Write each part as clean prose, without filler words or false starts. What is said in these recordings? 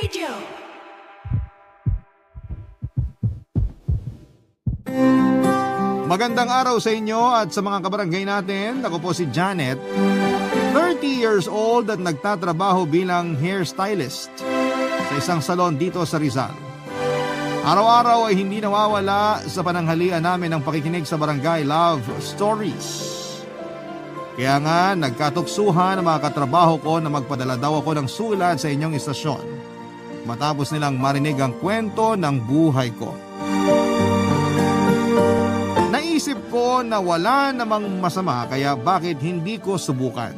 Radio. Magandang araw sa inyo at sa mga kabarangay natin. Ako po si Janet, 30 years old at nagtatrabaho bilang hairstylist sa isang salon dito sa Rizal. Araw-araw ay hindi nawawala sa pananghalian namin ang pakikinig sa Barangay Love Stories. Kaya nga nagkatuksuhan ang mga katrabaho ko na magpadala daw ako ng sulat sa inyong istasyon matapos nilang marinig ang kwento ng buhay ko. Naisip ko na wala namang masama kaya bakit hindi ko subukan.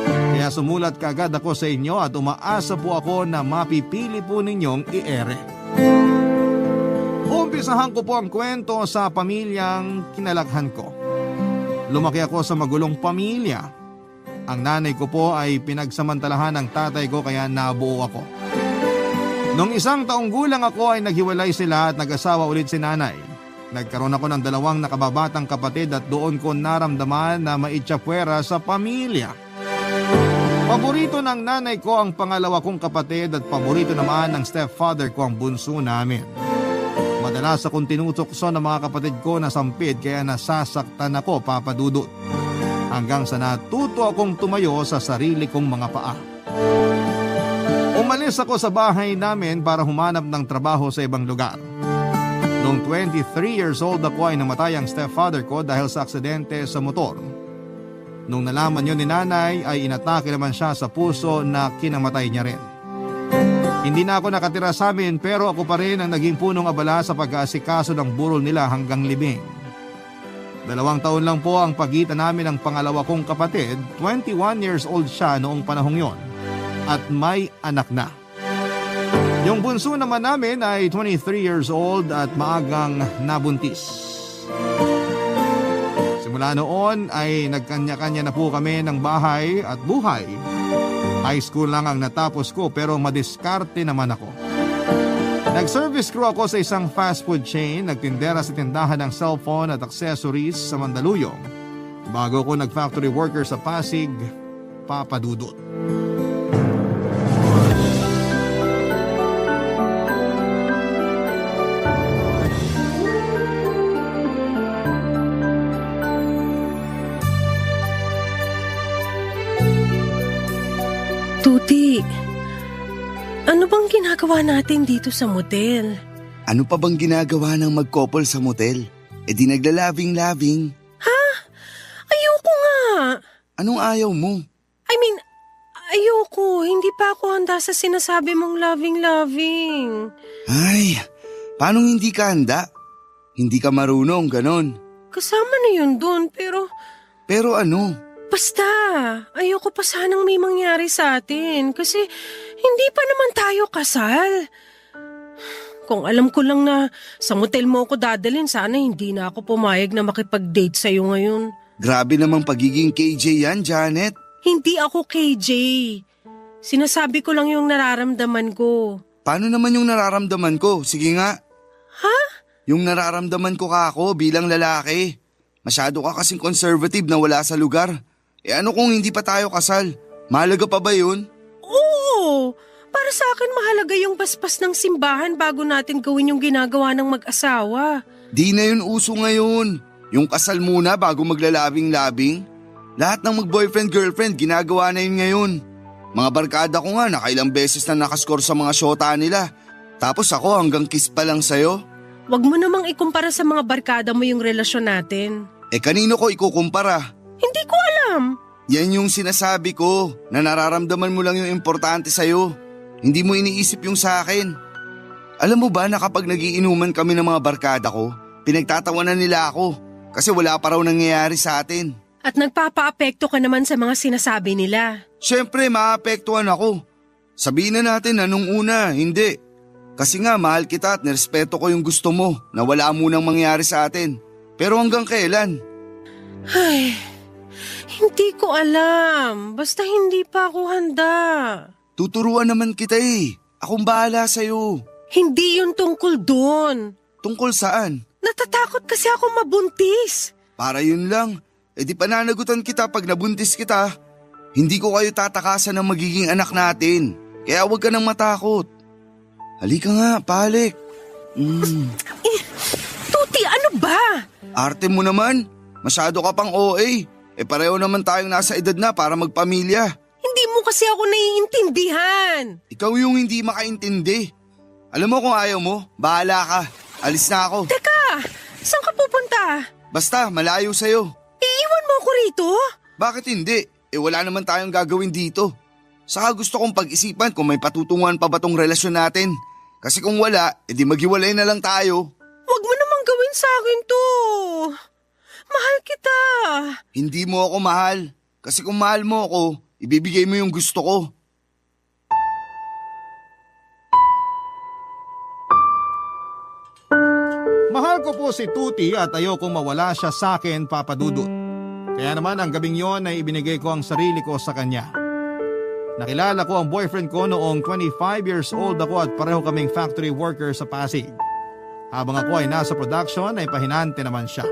Kaya sumulat kaagad ako sa inyo at umaasa po ako na mapipili po ninyong i-ere. Umpisahan ko po ang kwento sa pamilyang kinalakhan ko. Lumaki ako sa magulong pamilya. Ang nanay ko po ay pinagsamantalahan ng tatay ko kaya nabuo ako. Nung isang taong gulang ako ay naghiwalay sila at nag-asawa ulit si nanay. Nagkaroon ako ng 2 nakababatang kapatid at doon ko naramdaman na maitsapwera sa pamilya. Paborito ng nanay ko ang pangalawa kong kapatid at paborito naman ng stepfather ko ang bunso namin. Madalas akong tinutokso ng mga kapatid ko na sampid kaya nasasaktan ako, Papa Dudut. Hanggang sa natuto akong tumayo sa sarili kong mga paa. Umalis ako sa bahay namin para humanap ng trabaho sa ibang lugar. Noong 23 years old ako ay namatay ang stepfather ko dahil sa aksidente sa motor. Nung nalaman yun ni nanay ay inatake naman siya sa puso na kinamatay niya rin. Hindi na ako nakatira sa amin pero ako pa rin ang naging punong abala sa pag-aasikaso ng burol nila hanggang libing. 2 taon lang po ang pagitan namin ng pangalawa kong kapatid, 21 years old siya noong panahong yon at may anak na. Yung bunso naman namin ay 23 years old at maagang nabuntis. Simula noon ay nagkanya-kanya na po kami ng bahay at buhay. High school lang ang natapos ko pero madiskarte naman ako. Nag-service crew ako sa isang fast food chain, nagtindera sa tindahan ng cellphone at accessories sa Mandaluyong. Bago ko nag-factory worker sa Pasig, Papa Dudut. Tuti, ano bang ginagawa natin dito sa motel? Ano pa bang ginagawa ng mag-couple sa motel? E di naglalabing-labing. Ha? Ayoko nga. Anong ayaw mo? Ayoko. Hindi pa ako handa sa sinasabi mong loving-loving. Ay, paano hindi ka handa? Hindi ka marunong, ganon. Kasama na yun dun, pero Pero ano? basta, ayoko pa sanang may mangyari sa atin kasi hindi pa naman tayo kasal. Kung alam ko lang na sa motel mo ako dadalhin, sana hindi na ako pumayag na makipag-date sa'yo ngayon. Grabe namang pagiging KJ yan, Janet. Hindi ako KJ. Sinasabi ko lang yung nararamdaman ko. Paano naman yung nararamdaman ko? Sige nga. Ha? Yung nararamdaman ko ka ako bilang lalaki. Masyado ka kasing conservative na wala sa lugar. E ano kung hindi pa tayo kasal? Mahalaga pa ba yun? Oo. Para sa akin mahalaga yung basbas ng simbahan bago natin gawin yung ginagawa ng mag-asawa. Di na yun uso ngayon. Yung kasal muna bago maglalabing-labing. Lahat ng mag-boyfriend-girlfriend ginagawa na yun ngayon. Mga barkada ko nga nakailang beses na nakascore sa mga syota nila. Tapos ako hanggang kiss pa lang sa'yo. Wag mo namang ikumpara sa mga barkada mo yung relasyon natin. Eh kanino ko ikukumpara? Hindi ko alam. Yan yung sinasabi ko, na nararamdaman mo lang yung importante sa'yo. Hindi mo iniisip yung sa akin. Alam mo ba na kapag nagiinuman kami ng mga barkada ko, pinagtatawanan nila ako kasi wala pa raw nangyayari sa atin. At nagpapaapekto ka naman sa mga sinasabi nila. Siyempre maapektuhan ako. Sabihin na natin na nung una, hindi. Kasi nga mahal kita at nirespeto ko yung gusto mo na wala munang mangyari sa atin. Pero hanggang kailan? Ay, hindi ko alam. Basta hindi pa ako handa. Tuturuan naman kita eh. Akong bahala sa'yo. Hindi yun tungkol doon. Tungkol saan? Natatakot kasi ako mabuntis. Para yun lang. E di pananagutan kita pag nabuntis kita. Hindi ko kayo tatakasan ng magiging anak natin. Kaya huwag ka nang matakot. Halika nga, pahalik. Tuti, ano ba? Arte mo naman. Masyado ka pang OA. Pareho naman tayong nasa edad na para magpamilya. Hindi mo kasi ako naiintindihan. Ikaw yung hindi makaintindi. Alam mo kung ayaw mo, bahala ka. Alis na ako. Teka, saan ka pupunta? Basta, malayo sa'yo. Iiwan mo ako rito? Bakit hindi? Wala naman tayong gagawin dito. Saka gusto kong pag-isipan kung may patutunguhan pa ba tong relasyon natin. Kasi kung wala, edi maghiwalay na lang tayo. Huwag mo namang gawin sa akin to. Mahal kita. Hindi mo ako mahal. Kasi kung mahal mo ako, ibibigay mo yung gusto ko. Mahal ko po si Tuti at ayokong mawala siya sa akin, Papa Dudut. Kaya naman ang gabing yon ay ibinigay ko ang sarili ko sa kanya. Nakilala ko ang boyfriend ko noong 25 years old ako at pareho kaming factory worker sa Pasig. Habang ako ay nasa production ay pahinante naman siya.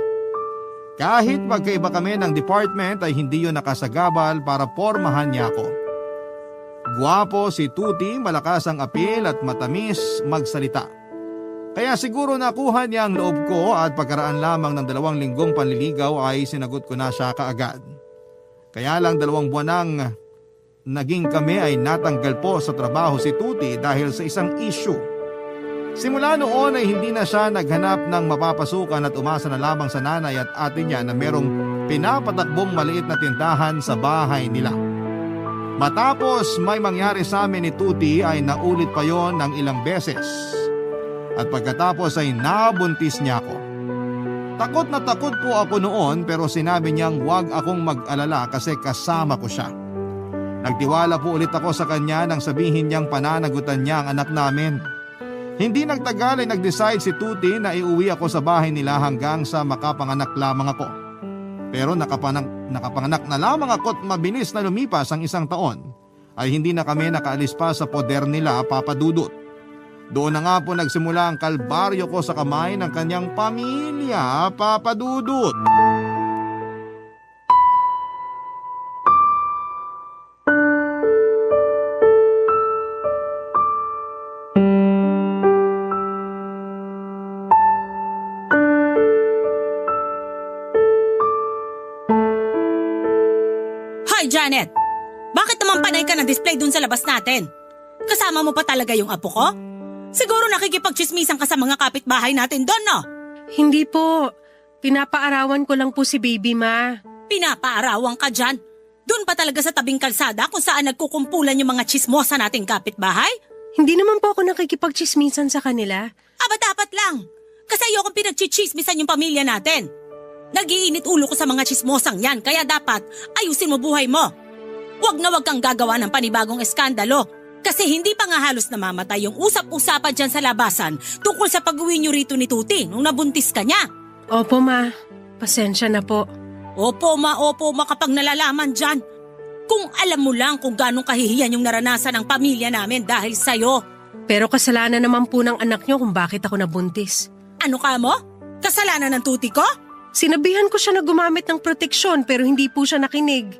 Kahit magkaiba kami ng department ay hindi yun nakasagabal para pormahan niya ako. Guwapo si Tuti, malakas ang apil at matamis magsalita. Kaya siguro nakuha niya ang loob ko at pagkaraan lamang ng 2 linggong panliligaw ay sinagot ko na siya kaagad. Kaya lang 2 buwan nang naging kami ay natanggal po sa trabaho si Tuti dahil sa isang issue. Simula noon ay hindi na siya naghanap ng mapapasukan at umasa na lamang sa nanay at ate niya na merong pinapatakbong maliit na tindahan sa bahay nila. Matapos may mangyari sa amin ni Tuti ay naulit pa yon ng ilang beses. At pagkatapos ay nabuntis niya ako. Takot na takot po ako noon pero sinabi niyang huwag akong mag-alala kasi kasama ko siya. Nagtiwala po ulit ako sa kanya nang sabihin niyang pananagutan niya ang anak namin. Hindi nagtagal ay nag-decide si Tuti na iuwi ako sa bahay nila hanggang sa makapanganak lamang ako. Pero nakapanganak na lamang ako at mabilis na lumipas ang 1 taon ay hindi na kami nakaalis pa sa poder nila, Papa Dudut. Doon na nga po nagsimula ang kalbaryo ko sa kamay ng kanyang pamilya, Papa Dudut. Hoy, Janet! Bakit naman panay ka ng display dun sa labas natin? Kasama mo pa talaga yung apo ko? Siguro nakikipagchismisan ka sa mga kapitbahay natin doon, no? Hindi po. Pinapaarawan ko lang po si baby, ma. Pinapaarawang ka dyan. Doon pa talaga sa tabing kalsada kung saan nagkukumpulan yung mga chismosa nating kapitbahay? Hindi naman po ako nakikipagchismisan sa kanila. Aba dapat lang. Kasi ayokong pinagchichismisan yung pamilya natin. Nagiinit ulo ko sa mga chismosang yan kaya dapat ayusin mo buhay mo. Huwag na huwag kang gagawa ng panibagong eskandalo. Kasi hindi pa nga halos namamatay yung usap-usapan dyan sa labasan tungkol sa pag-uwi niyo rito ni Tuti nung nabuntis ka niya. Opo, ma. Pasensya na po. Opo ma kapag nalalaman dyan. Kung alam mo lang kung ganong kahihiyan yung naranasan ng pamilya namin dahil sa'yo. Pero kasalanan naman po ng anak niyo kung bakit ako nabuntis. Ano ka mo? Kasalanan ng Tuti ko? Sinabihan ko siya na gumamit ng proteksyon pero hindi po siya nakinig.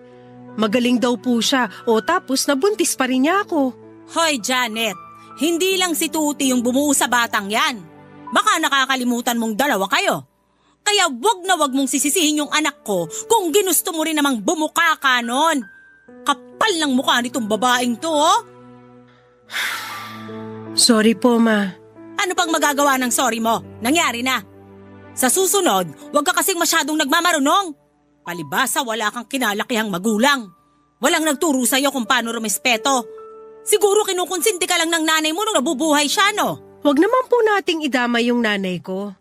Magaling daw po siya o tapos nabuntis pa rin niya ako. Hoy Janet, hindi lang si Tuti yung bumuo sa batang yan. Baka nakakalimutan mong dalawa kayo. Kaya wag na wag mong sisisihin yung anak ko kung ginusto mo rin namang bumuka ka nun. Kapal ng mukha nitong babaeng to, oh. Sorry po, ma. Ano pang magagawa ng sorry mo? Nangyari na. Sa susunod, wag ka kasing masyadong nagmamarunong. Palibasa wala kang kinalakihang magulang. Walang nagturo sa'yo kung paano rumespeto. Siguro kinukonsinti ka lang ng nanay mo nung nabubuhay siya, no? Wag naman po nating idama yung nanay ko.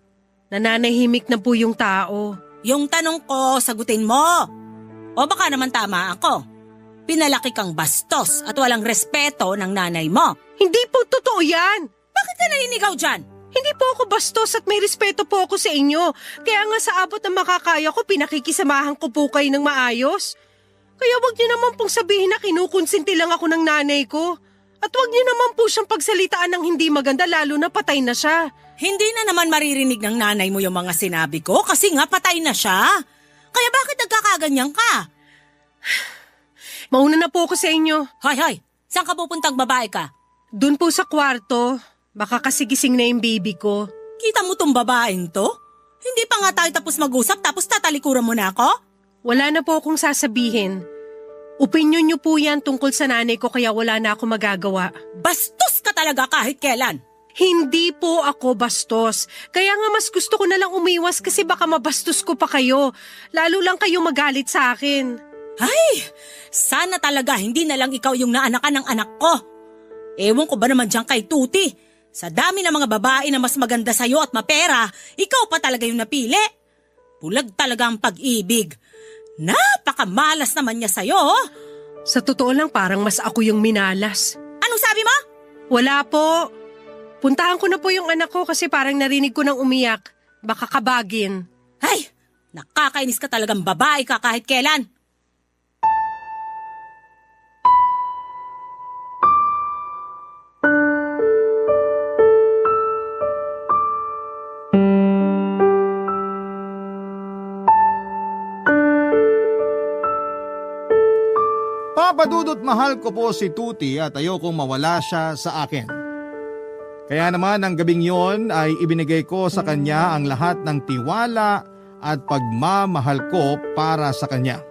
Nananahimik na po yung tao. Yung tanong ko, sagutin mo. O baka naman tama ako. Pinalaki kang bastos at walang respeto ng nanay mo. Hindi po totoo yan. Bakit ka naninigaw dyan? Hindi po ako bastos at may respeto po ako sa inyo. Kaya nga sa abot ng makakaya ko, pinakikisamahan ko po kayo ng maayos. Kaya wag niyo naman pong sabihin na kinukonsinti lang ako ng nanay ko. At wag niyo naman po siyang pagsalitaan ng hindi maganda lalo na patay na siya. Hindi na naman maririnig ng nanay mo yung mga sinabi ko kasi nga patay na siya. Kaya bakit nagkakaganyan ka? Mauna na po ako sa inyo. Hoy, saan ka pupuntang babae ka? Doon po sa kwarto. Baka kasi gising na yung baby ko. Kita mo tong babaeng to? Hindi pa nga tayo tapos mag-usap tapos tatalikuran mo na ako? Wala na po akong sasabihin. Opinyon niyo po yan tungkol sa nanay ko kaya wala na ako magagawa. Bastos ka talaga kahit kailan. Hindi po ako bastos. Kaya nga mas gusto ko na lang umiwas kasi baka mabastos ko pa kayo. Lalo lang kayo magalit sa akin. Ay, sana talaga hindi na lang ikaw yung naanakan ng anak ko. Ewan ko ba naman dyan kay Tuti? Sa dami ng mga babae na mas maganda sa'yo at mapera, ikaw pa talaga yung napili. Bulag talaga ang pag-ibig. Napakamalas naman niya sa'yo. Oh. Sa totoo lang parang mas ako yung minalas. Anong sabi mo? Wala po. Puntahan ko na po yung anak ko kasi parang narinig ko nang umiyak. Baka kabagin. Ay, nakakainis ka talagang babae ka kahit kailan. Papadudot mahal ko po si Tuti at ayokong mawala siya sa akin. Kaya naman ang gabing yon ay ibinigay ko sa kanya ang lahat ng tiwala at pagmamahal ko para sa kanya.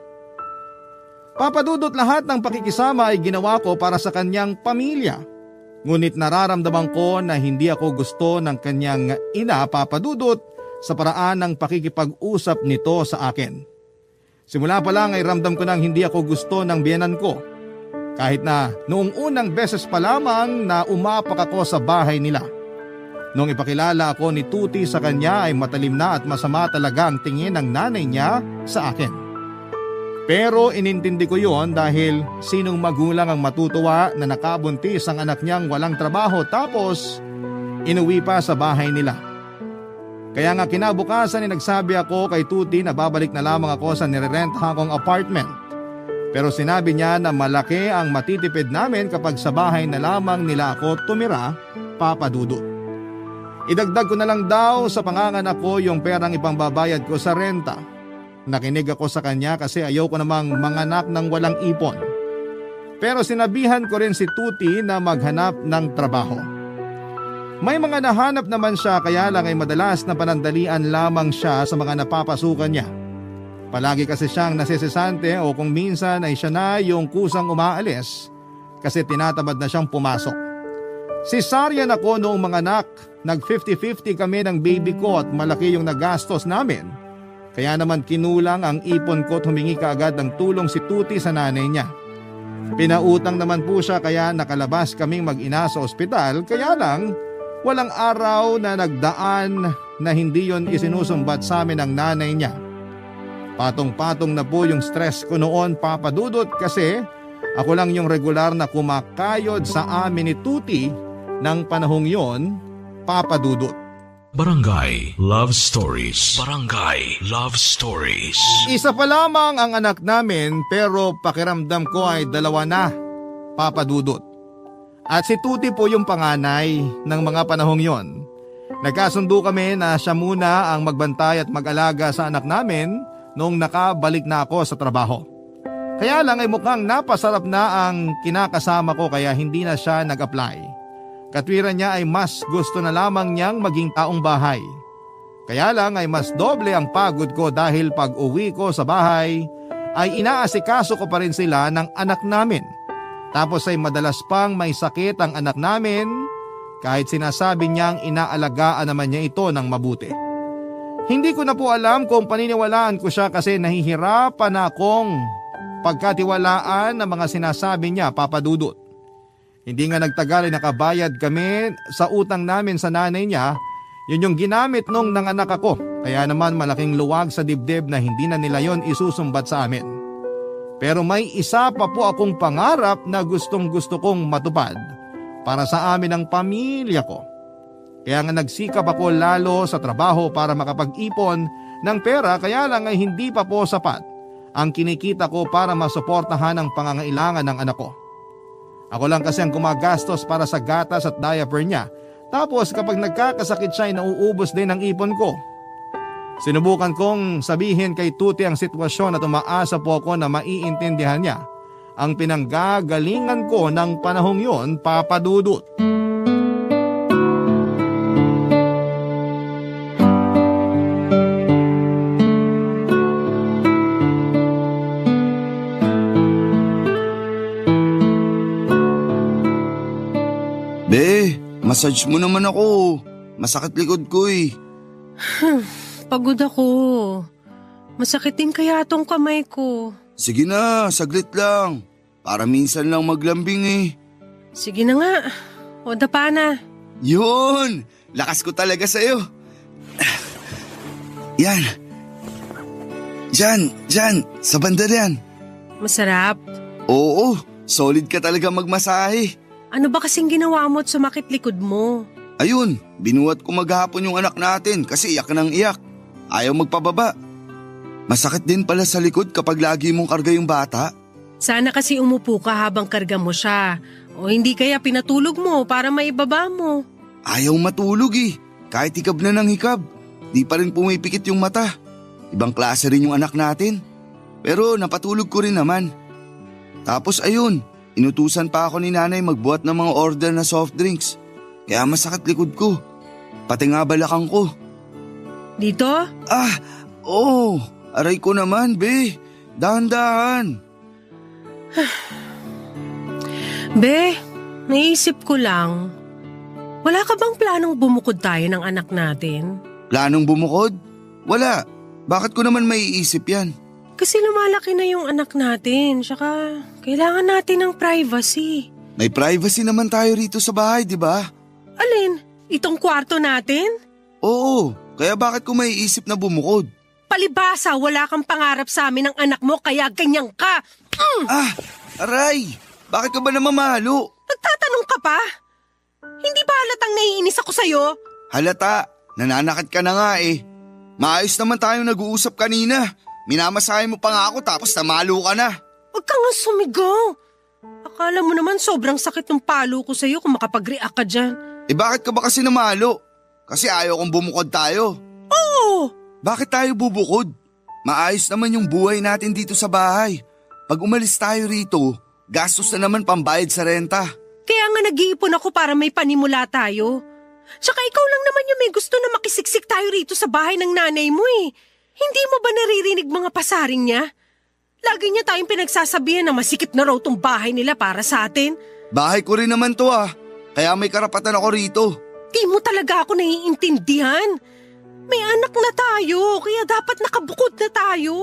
Papadudot lahat ng pakikisama ay ginawa ko para sa kanyang pamilya. Ngunit nararamdaman ko na hindi ako gusto ng kanyang ina, Papadudot, sa paraan ng pakikipag-usap nito sa akin. Simula pa lang ay ramdam ko nang hindi ako gusto ng biyenan ko. Kahit na noong unang beses pa lamang na umapak ako sa bahay nila. Noong ipakilala ako ni Tuti sa kanya ay matalim na at masama talaga ang tingin ng nanay niya sa akin. Pero inintindi ko yon dahil sinong magulang ang matutuwa na nakabuntis ang anak niyang walang trabaho tapos inuwi pa sa bahay nila. Kaya nga kinabukasan ay nagsabi ako kay Tuti na babalik na lamang ako sa nirerentahan kong apartment. Pero sinabi niya na malaki ang matitipid namin kapag sa bahay na lamang nila ako tumira, Papadudot. Idagdag ko na lang daw sa panganganak ko yung perang ipangbabayad ko sa renta. Nakinig ako sa kanya kasi ayoko namang manganak ng walang ipon. Pero sinabihan ko rin si Tuti na maghanap ng trabaho. May mga nahanap naman siya kaya lang ay madalas na panandalian lamang siya sa mga napapasukan niya. Palagi kasi siyang nasisisante o kung minsan ay siya na yung kusang umaalis kasi tinatamad na siyang pumasok. Cesarean ako noong mga anak, nag 50-50 kami ng baby ko at malaki yung nagastos namin. Kaya naman kinulang ang ipon ko at humingi kaagad ng tulong si Tuti sa nanay niya. Pinautang naman po siya kaya nakalabas kaming mag-ina sa ospital kaya lang walang araw na nagdaan na hindi yon isinusumbat sa amin ng nanay niya. Patong-patong na po yung stress ko noon, Papadudot, kasi ako lang yung regular na kumakayod sa amin ni Tuti ng panahong yon, Papadudot. Barangay Love Stories. Barangay Love Stories. Isa pa lamang ang anak namin pero pakiramdam ko ay dalawa na, Papadudot. At si Tuti po yung panganay ng mga panahong yon. Nagkasundo kami na siya muna ang magbantay at mag-alaga sa anak namin noong nakabalik na ako sa trabaho. Kaya lang ay mukhang napasarap na ang kinakasama ko kaya hindi na siya nag-apply. Katwiran niya ay mas gusto na lamang niyang maging taong bahay. Kaya lang ay mas doble ang pagod ko dahil pag uwi ko sa bahay ay inaasikaso ko pa rin sila ng anak namin. Tapos ay madalas pang may sakit ang anak namin kahit sinasabi niyang inaalagaan naman niya ito ng mabuti. Hindi ko na po alam kung paniniwalaan ko siya kasi nahihirapan na akong pagkatiwalaan ng mga sinasabi niya, Papadudot. Hindi nga nagtagal ay nakabayad kami sa utang namin sa nanay niya, yun yung ginamit nung nanganak ako. Kaya naman malaking luwag sa dibdib na hindi na nila yon isusumbat sa amin. Pero may isa pa po akong pangarap na gustong gusto kong matupad para sa amin ang pamilya ko. Kaya nga nagsikap ako lalo sa trabaho para makapag-ipon ng pera kaya lang ay hindi pa po sapat ang kinikita ko para masuportahan ang pangangailangan ng anak ko. Ako lang kasi ang gumagastos para sa gatas at diaper niya. Tapos kapag nagkakasakit siya ay nauubos din ang ipon ko. Sinubukan kong sabihin kay Tuti ang sitwasyon at umaasa po ako na maiintindihan niya ang pinanggagalingan ko ng panahong yon, Papadudot. Be, massage mo naman ako. Masakit likod ko eh. Pagod ako. Masakit din kaya tong kamay ko. Sige na, saglit lang. Para minsan lang maglambing eh. Sige na nga. O dapa na. Yun! Lakas ko talaga sa'yo. Yan. Diyan. Sa banda yan. Masarap. Oo, solid ka talaga magmasahe. Ano ba kasing ginawa mo at sumakit likod mo? Ayun, binuhat ko maghapon yung anak natin kasi iyak ng iyak. Ayaw magpababa. Masakit din pala sa likod kapag lagi mong karga yung bata. Sana kasi umupo ka habang karga mo siya. O hindi kaya pinatulog mo para maibaba mo. Ayaw matulog eh. Kahit hikab na ng hikab, di pa rin pumipikit yung mata. Ibang klase rin yung anak natin. Pero napatulog ko rin naman. Tapos ayun, inutusan pa ako ni nanay magbuhat ng mga order na soft drinks. Kaya masakit likod ko. Pati nga balakang ko. Dito? Oo. Aray ko naman, be. Dahan-dahan. Be, naisip ko lang. Wala ka bang planong bumukod tayo ng anak natin? Planong bumukod? Wala. Bakit ko naman maiisip yan? Kasi lumalaki na yung anak natin, tsaka kailangan natin ng privacy. May privacy naman tayo rito sa bahay, di ba? Alin? Itong kwarto natin? Oo, kaya bakit ko maiisip na bumukod? Palibasa, wala kang pangarap sa amin ng anak mo kaya ganyan ka. Aray! Bakit ka ba naman mahalo? Nagtatanong ka pa? Hindi ba halatang naiinis ako sa'yo? Halata, nananakit ka na nga eh. Maayos naman tayong nag-uusap kanina. Minamasahe mo pa nga ako tapos namalo ka na. Huwag ka nga sumigaw. Akala mo naman sobrang sakit ng palo ko sa'yo kung makapag-react ka dyan. Bakit ka ba kasi namalo? Kasi ayaw kong bumukod tayo. Oo! Bakit tayo bubukod? Maayos naman yung buhay natin dito sa bahay. Pag umalis tayo rito, gastos na naman pambayad sa renta. Kaya nga nag-iipon ako para may panimula tayo. Tsaka ikaw lang naman yung may gusto na makisiksik tayo rito sa bahay ng nanay mo eh. Hindi mo ba naririnig mga pasaring niya? Lagi niya tayong pinagsasabihan na masikip na raw tong bahay nila para sa atin. Bahay ko rin naman to kaya may karapatan ako rito. Di mo talaga ako naiintindihan. May anak na tayo, kaya dapat nakabukod na tayo.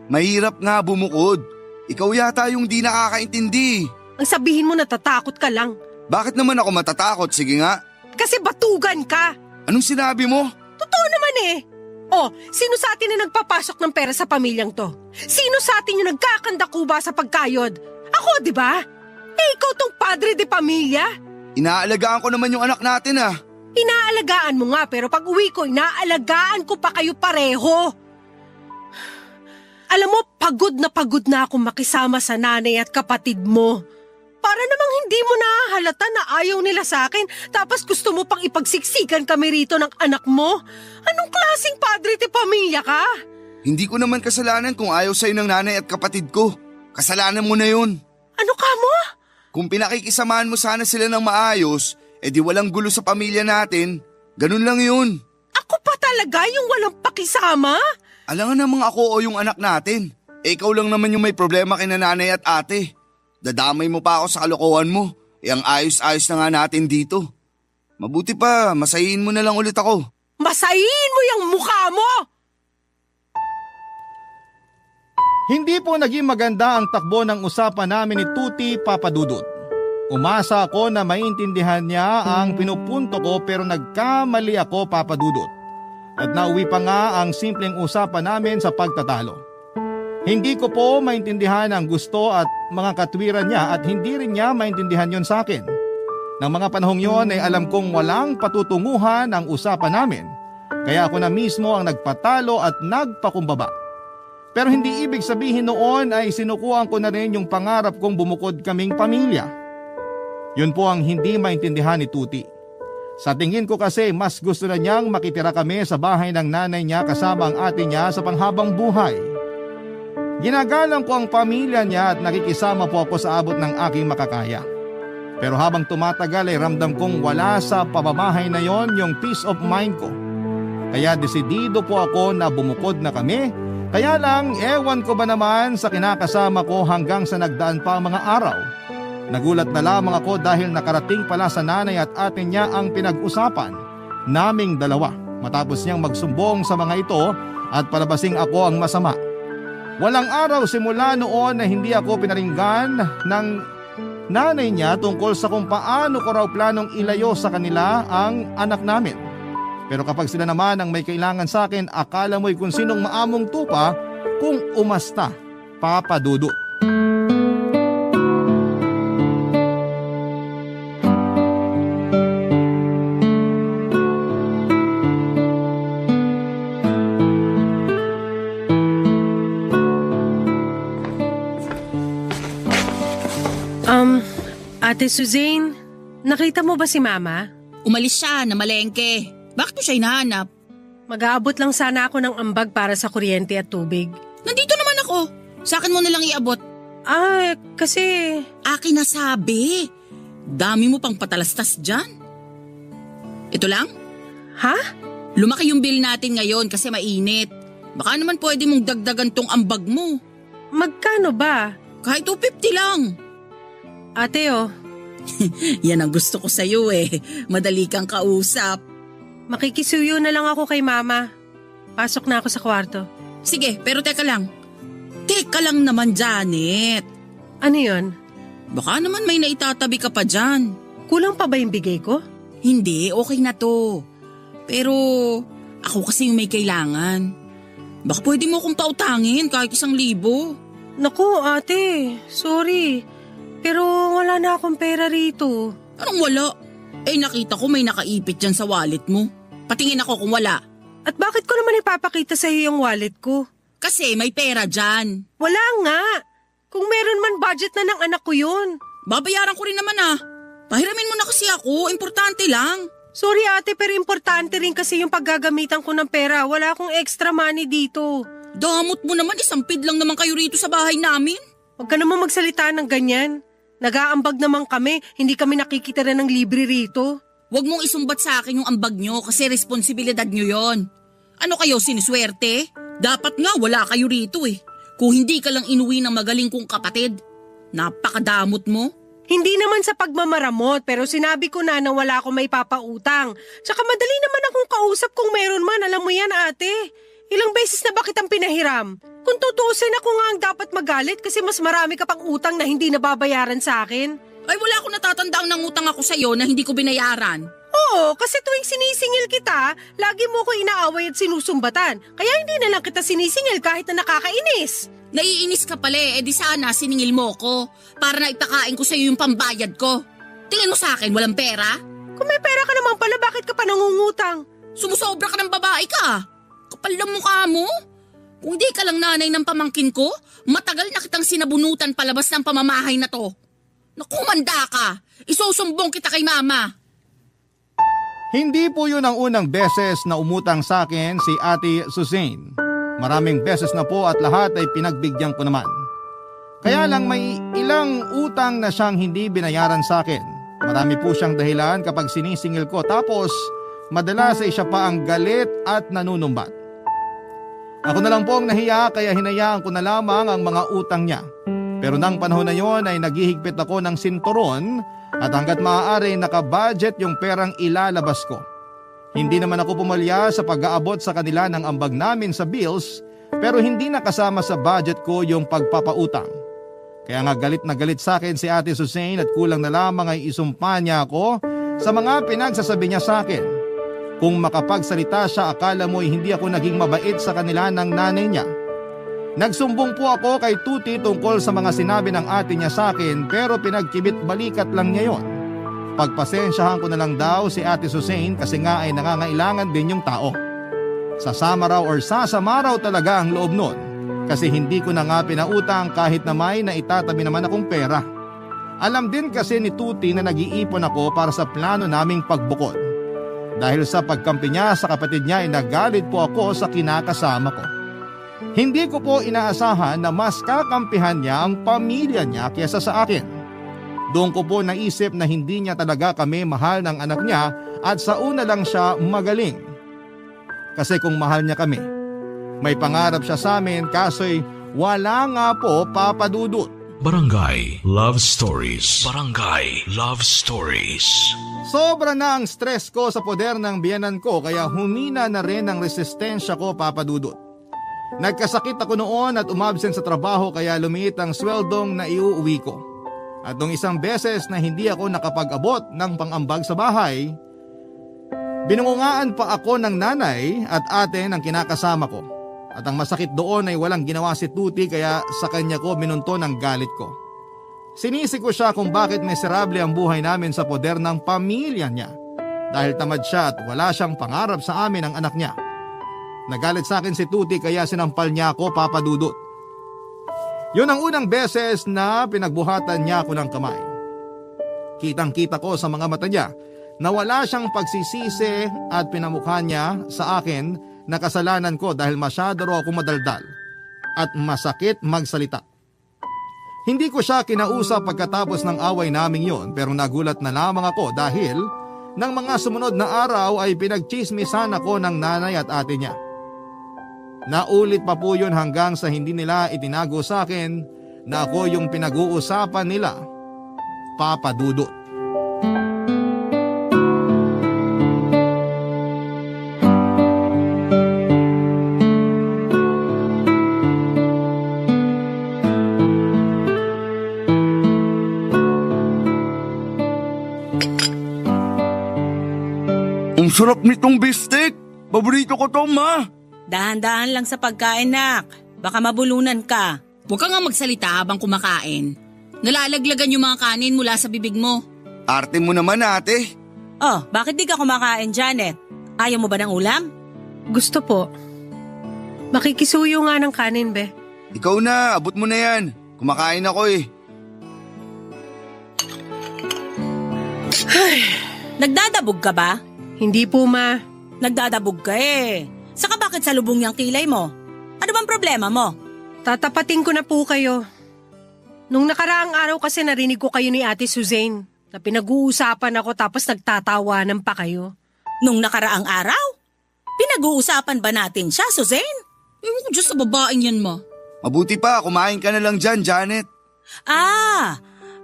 Mahirap nga bumukod. Ikaw yata yung di nakakaintindi. Ang sabihin mo natatakot ka lang. Bakit naman ako matatakot? Sige nga. Kasi batugan ka. Anong sinabi mo? Totoo naman eh. Sino sa atin na nagpapasok ng pera sa pamilyang to? Sino sa atin yung nagkakandakuba sa pagkayod? Ako, di ba? Ikaw tong padre de pamilya. Inaalagaan ko naman yung anak natin Inaalagaan mo nga pero pag uwi ko, inaalagaan ko pa kayo pareho. Alam mo, pagod na akong makisama sa nanay at kapatid mo. Para namang hindi mo nahahalata na ayaw nila sa akin tapos gusto mo pang ipagsiksikan kami rito ng anak mo? Anong klaseng padre de pamilya ka? Hindi ko naman kasalanan kung ayaw sa'yo ng nanay at kapatid ko. Kasalanan mo na yun. Ano ka mo? Kung pinakikisamahan mo sana sila ng maayos, di walang gulo sa pamilya natin. Ganun lang yun. Ako pa talaga yung walang pakisama? Alangan namang ako o yung anak natin. Ikaw lang naman yung may problema kina nanay at ate. Dadamay mo pa ako sa kalokohan mo. Ang ayos-ayos na nga natin dito. Mabuti pa, masayin mo na lang ulit ako. Masayin mo yung mukha mo! Hindi po naging maganda ang takbo ng usapan namin ni Tuti Papadudut. Umasa ako na maintindihan niya ang pinupunto ko pero nagkamali ako, Papadudut. At nauwi pa nga ang simpleng usapan namin sa pagtatalo. Hindi ko po maintindihan ang gusto at mga katwiran niya at hindi rin niya maintindihan yon sa akin. Nang mga panahong yon ay alam kong walang patutunguhan ang usapan namin. Kaya ako na mismo ang nagpatalo at nagpakumbaba. Pero hindi ibig sabihin noon ay sinukuhan ko na rin yung pangarap kong bumukod kaming pamilya. Yun po ang hindi maintindihan ni Tuti. Sa tingin ko kasi mas gusto na niyang makitira kami sa bahay ng nanay niya kasama ang ate niya sa panghabang buhay. Ginagalang ko ang pamilya niya at nakikisama po ako sa abot ng aking makakaya. Pero habang tumatagal ay ramdam kong wala sa pamamahay na yon yung peace of mind ko. Kaya desidido po ako na bumukod na kami. Kaya lang ewan ko ba naman sa kinakasama ko hanggang sa nagdaan pa ang mga araw. Nagulat na lamang ako dahil nakarating pala sa nanay at ate niya ang pinag-usapan naming dalawa matapos niyang magsumbong sa mga ito at palabasing ako ang masama. Walang araw simula noon na hindi ako pinaringgan ng nanay niya tungkol sa kung paano ko raw planong ilayo sa kanila ang anak namin. Pero kapag sila naman ang may kailangan sa akin, akala mo'y kung sinong maamong tupa kung umasta, Papa Dudut. Ate Suzanne, nakita mo ba si Mama? Umalis siya na malengke. Bakit mo siya hinahanap? Mag-aabot lang sana ako ng ambag para sa kuryente at tubig. Nandito naman ako. Sa akin mo nalang iabot. Kasi... Akin na sabi. Dami mo pang patalastas dyan. Ito lang? Ha? Lumaki yung bill natin ngayon kasi mainit. Baka naman pwede mong dagdagan tong ambag mo. Magkano ba? Kahit 250 lang. Ate Yan ang gusto ko sa'yo eh. Madali kang kausap. makikisuyo na lang ako kay Mama. Pasok na ako sa kwarto. Sige, pero teka lang. Teka lang naman, Janet. Ano yon? Baka naman may naitatabi ka pa dyan. Kulang pa ba yung bigay ko? Hindi, okay na to. Pero ako kasi yung may kailangan. Baka pwede mo akong pautangin kahit 1,000. Naku, ate. Sorry. Pero wala na akong pera rito. Anong wala? Nakita ko may nakaipit dyan sa wallet mo. Patingin ako kung wala. At bakit ko naman ipapakita sa iyo yung wallet ko? Kasi may pera dyan. Wala nga. Kung meron man budget na ng anak ko yun. Babayaran ko rin naman Pahiramin mo na kasi ako, importante lang. Sorry ate, pero importante rin kasi yung paggagamitan ko ng pera. Wala akong extra money dito. Damot mo naman, isampid lang naman kayo rito sa bahay namin. Huwag ka naman magsalita ng ganyan. Nag-aambag naman kami, hindi kami nakikita na ng libre rito. Huwag mong isumbat sa akin yung ambag nyo kasi responsibilidad nyo yon. Ano kayo, siniswerte? Dapat nga wala kayo rito Kung hindi ka lang inuwi ng magaling kong kapatid. Napakadamot mo. Hindi naman sa pagmamaramot, pero sinabi ko na wala akong may papautang. Tsaka madali naman akong kausap kung meron man, alam mo yan ate. Ilang beses na ba kitang pinahiram? Kung tutuusin ako nga ang dapat magalit kasi mas marami ka pang utang na hindi nababayaran sa akin. Ay wala akong natatandaang nangutang ako sa'yo na hindi ko binayaran. Oo, kasi tuwing sinisingil kita, lagi mo ko inaaway at sinusumbatan. Kaya hindi na lang kita sinisingil kahit na nakakainis. Naiinis ka pala di sana siningil mo ko para na ipakain ko sa'yo yung pambayad ko. Tingin mo sa akin, walang pera? Kung may pera ka naman pala, bakit ka pa nangungutang? Sumusobra ka ng babae ka. Kapal ng mukha mo. Kung di ka lang nanay ng pamangkin ko, matagal na kitang sinabunutan palabas ng pamamahay na to. Nakumanda ka. Isusumbong kita kay Mama. Hindi po yun ang unang beses na umutang sa akin si Ate Suzanne. Maraming beses na po at lahat ay pinagbigyan ko naman. Kaya lang may ilang utang na siyang hindi binayaran sa akin. Marami po siyang dahilan kapag sinisingil ko tapos madalas ay siya pa ang galit at nanunumbat. Ako na lang po ang nahiya kaya hinayaan ko na lamang ang mga utang niya. Pero nang panahon na yon ay naghihigpit ako ng sinturon at hanggat maaari nakabudget yung perang ilalabas ko. Hindi naman ako pumalya sa pag-aabot sa kanila ng ambag namin sa bills pero hindi nakasama sa budget ko yung pagpapautang. Kaya nga galit na galit sa akin si Ate Suzanne at kulang na lamang ay isumpa niya ako sa mga pinagsasabi niya sa akin. Kung makapagsalita siya akala mo'y hindi ako naging mabait sa kanila ng nanay niya. Nagsumbong po ako kay Tuti tungkol sa mga sinabi ng ate niya sa akin pero pinagkibit balikat lang niya yon. Pagpasensyahan ko na lang daw si Ate Suzanne kasi nga ay nangangailangan din yung tao. Sasama raw or sasama raw talaga ang loob nun kasi hindi ko na nga pinautang kahit na may naitatabi naman akong pera. Alam din kasi ni Tuti na nag-iipon ako para sa plano naming pagbukod. Dahil sa pagkampi niya sa kapatid niya ay nagalit po ako sa kinakasama ko. Hindi ko po inaasahan na mas kakampihan niya ang pamilya niya kaysa sa akin. Doon ko po naisip na hindi niya talaga kami mahal ng anak niya at sa una lang siya magaling. Kasi kung mahal niya kami, may pangarap siya sa amin kaso'y wala nga po, Papa Dudut. Barangay Love Stories. Barangay Love Stories. Sobra na ang stress ko sa poder ng biyenan ko kaya humina na rin ang resistensya ko, Papa Dudut. Nagkasakit ako noon at umabsent sa trabaho kaya lumiit ang sweldong na iuuwi ko. At nung isang beses na hindi ako nakapag-abot ng pang-ambag sa bahay, binungungaan pa ako ng nanay at ate ng kinakasama ko. At ang masakit doon ay walang ginawa si Tuti kaya sa kanya ko minunto ng galit ko. Sinisi ko siya kung bakit miserable ang buhay namin sa poder ng pamilya niya. Dahil tamad siya at wala siyang pangarap sa amin ang anak niya. Nagalit sa akin si Tuti kaya sinampal niya ako, Papa Dudut. Yun ang unang beses na pinagbuhatan niya ako ng kamay. Kitang-kita ko sa mga mata niya na wala siyang pagsisisi at pinamukha niya sa akin na kasalanan ko dahil masyado raw ako madaldal at masakit magsalita. Hindi ko siya kinausap pagkatapos ng away naming yon pero nagulat na lamang ako dahil ng mga sumunod na araw ay pinagchismisan ako ng nanay at ate niya. Naulit pa po yun hanggang sa hindi nila itinago sa akin na ako yung pinag-uusapan nila, Papa Dudut. Ang sarap nitong bistek. Paborito ko to, Ma. Dahan-dahan lang sa pagkain, nak. Baka mabulunan ka. Huwag ka nga magsalita habang kumakain. Nalalaglagan yung mga kanin mula sa bibig mo. Arte mo naman, ate. Oh, bakit di ka kumakain, Janet? Ayaw mo ba ng ulam? Gusto po. Makikisuyo nga ng kanin, be. Ikaw na, abot mo na yan. Kumakain ako eh. Nagdadabog ka ba? Hindi po, Ma. Nagdadabog ka eh. Saka bakit salubong yung kilay mo? Ano bang problema mo? Tatapatin ko na po kayo. Nung nakaraang araw kasi narinig ko kayo ni Ate Suzanne na pinag-uusapan ako tapos nagtatawanan pa kayo. Nung nakaraang araw? Pinag-uusapan ba natin siya, Suzanne? Ewan ko dyan sa babaeng yan, Ma. Mabuti pa, kumain ka na lang dyan, Janet.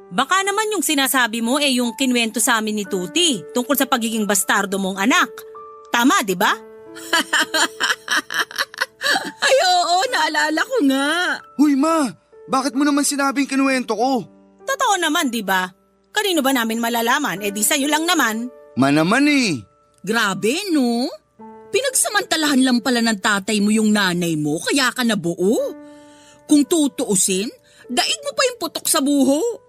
Baka naman yung sinasabi mo yung kinwento sa amin ni Tuti tungkol sa pagiging bastardo mong anak. Tama, di ba? Ay oo, naalala ko nga. Huy, Ma, bakit mo naman sinabing kinuwento ko? Totoo naman, di ba? Kanino ba namin malalaman? Di sa'yo lang naman. Ma naman eh. Grabe, no? Pinagsamantalahan lang pala ng tatay mo yung nanay mo, kaya ka nabuo. Kung tutuusin, daig mo pa yung putok sa buho.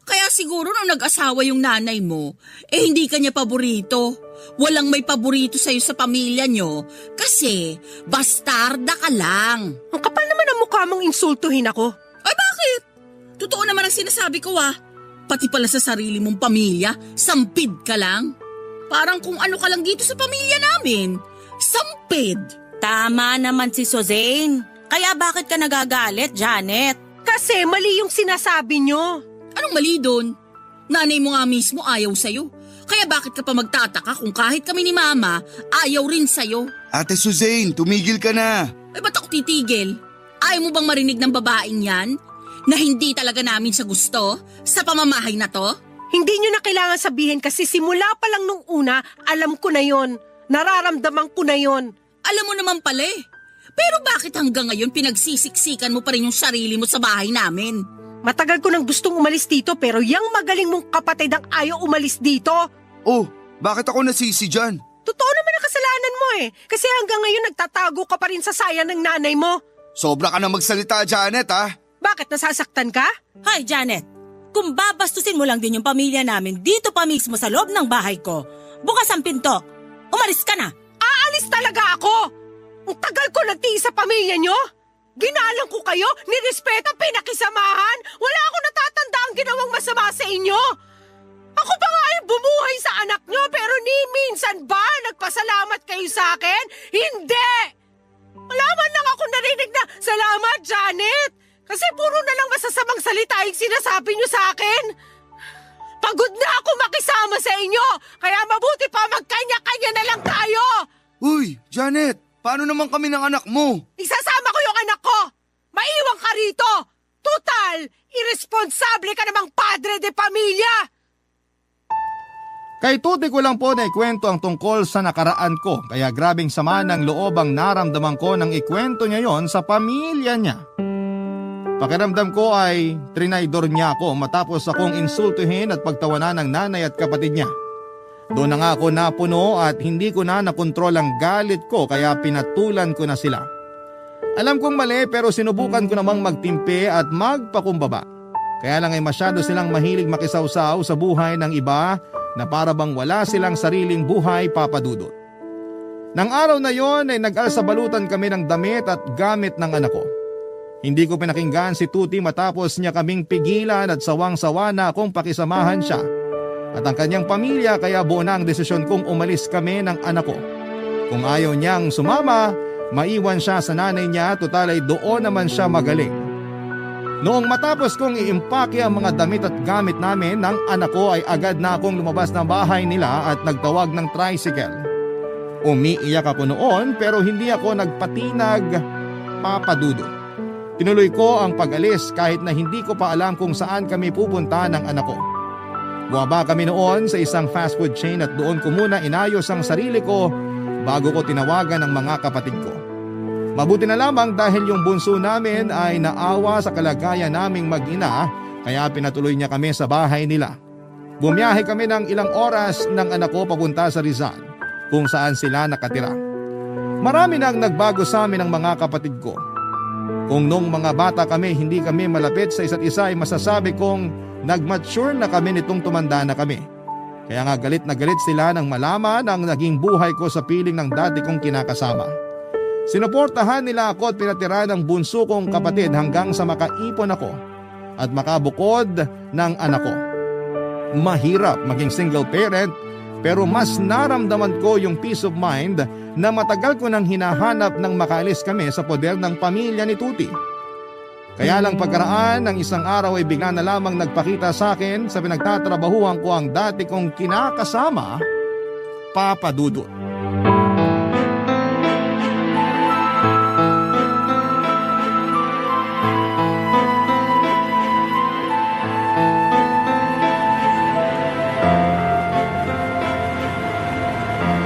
Kaya siguro nung nag-asawa yung nanay mo, hindi ka niya paborito. Walang may paborito sa'yo sa pamilya niyo kasi bastarda ka lang. Ang kapal naman ang mukha mong insultuhin ako. Ay bakit? Totoo naman ang sinasabi ko Pati pala sa sarili mong pamilya, sampid ka lang. Parang kung ano ka lang dito sa pamilya namin. Sampid. Tama naman si Suzanne. Kaya bakit ka nagagalit, Janet? Kasi mali yung sinasabi nyo. Anong mali doon? Nanay mo nga mismo ayaw sa'yo. Kaya bakit ka pa magtataka kung kahit kami ni Mama, ayaw rin sa'yo? Ate Suzanne, tumigil ka na. Ay ba't ako titigil? Ayaw mo bang marinig ng babaeng yan? Na hindi talaga namin sa gusto? Sa pamamahay na to? Hindi nyo na kailangan sabihin kasi simula pa lang nung una, alam ko na yon. Nararamdaman ko na yon. Alam mo naman pala eh. Pero bakit hanggang ngayon pinagsisiksikan mo pa rin yung sarili mo sa bahay namin? Matagal ko nang gustong umalis dito pero yung magaling mong kapatid ang ayaw umalis dito. Oh, bakit ako nasisi dyan? Totoo naman ang kasalanan mo eh. Kasi hanggang ngayon nagtatago ka pa rin sa saya ng nanay mo. Sobra ka na magsalita, Janet, ha? Bakit nasasaktan ka? Hoy, Janet. Kung babastusin mo lang din yung pamilya namin dito pa mismo sa loob ng bahay ko, bukas ang pinto. Umalis ka na. Aalis talaga ako! Ang tagal ko nagtiis sa pamilya nyo! Ginalang ko kayo, nirespeto, pinakisamahan. Wala akong natatanda ang ginawang masama sa inyo. Ako pa nga ay bumuhay sa anak nyo, pero ni minsan ba nagpasalamat kayo sa akin? Hindi! Wala man lang ako narinig na, salamat, Janet! Kasi puro na lang masasamang salita yung sinasabi nyo sa akin. Pagod na ako makisama sa inyo, kaya mabuti pa magkanya-kanya na lang tayo! Uy, Janet, paano naman kami ng anak mo? Isasama ko yung anak ko! Maiwan ka rito! Total, Irresponsable ka namang padre de pamilya! Kay Tuti ko lang po na ikwento ang tungkol sa nakaraan ko kaya grabing sama ng loob ang naramdaman ko nang ikwento niya yon sa pamilya niya. Pakiramdam ko ay trinaydor niya ako matapos akong insultuhin at pagtawanan ng nanay at kapatid niya. Doon na nga ako napuno at hindi ko na nakontrol ang galit ko kaya pinatulan ko na sila. Alam kong mali pero sinubukan ko namang magtimpi at magpakumbaba. Kaya lang ay masyado silang mahilig makisawsaw sa buhay ng iba na para bang wala silang sariling buhay, Papa Dudut. Nang araw na yon ay nag-alsabalutan kami ng damit at gamit ng anak ko. Hindi ko pinakinggan si Tuti matapos niya kaming pigilan at sawang-sawa na akong pakisamahan siya at ang kanyang pamilya kaya buo na ang desisyon kong umalis kami ng anak ko. Kung ayaw niyang sumama, maiwan siya sa nanay niya, total ay doon naman siya magaling. Noong matapos kong iimpake ang mga damit at gamit namin ng anak ko ay agad na akong lumabas ng bahay nila at nagtawag ng tricycle. Umiiyak ako noon pero hindi ako nagpatinag, Papa Dudut. Tinuloy ko ang pag-alis kahit na hindi ko pa alam kung saan kami pupunta ng anak ko. Buwaba kami noon sa isang fast food chain at doon ko muna inayos ang sarili ko bago ko tinawagan ang mga kapatid ko. Mabuti na lamang dahil yung bunso namin ay naawa sa kalagayan naming mag-ina kaya pinatuloy niya kami sa bahay nila. Bumiyahe kami ng ilang oras ng anak ko papunta sa Rizal kung saan sila nakatira. Marami nang nagbago sa amin ng mga kapatid ko. Kung nung mga bata kami hindi kami malapit sa isa't isa ay masasabi kong nag-mature na kami nitong tumanda na kami. Kaya nga galit na galit sila nang malaman ang naging buhay ko sa piling ng dati kong kinakasama. Sinuportahan nila ako at pinatira ng bunso kong kapatid hanggang sa makaipon ako at makabukod ng anak ko. Mahirap maging single parent pero mas naramdaman ko yung peace of mind na matagal ko nang hinahanap nang makaalis kami sa poder ng pamilya ni Tuti. Kaya lang pagkaraan ng isang araw ay bigla na lamang nagpakita sa akin sa pinagtatrabahuhan ko ang dati kong kinakasama, Papa Dudut.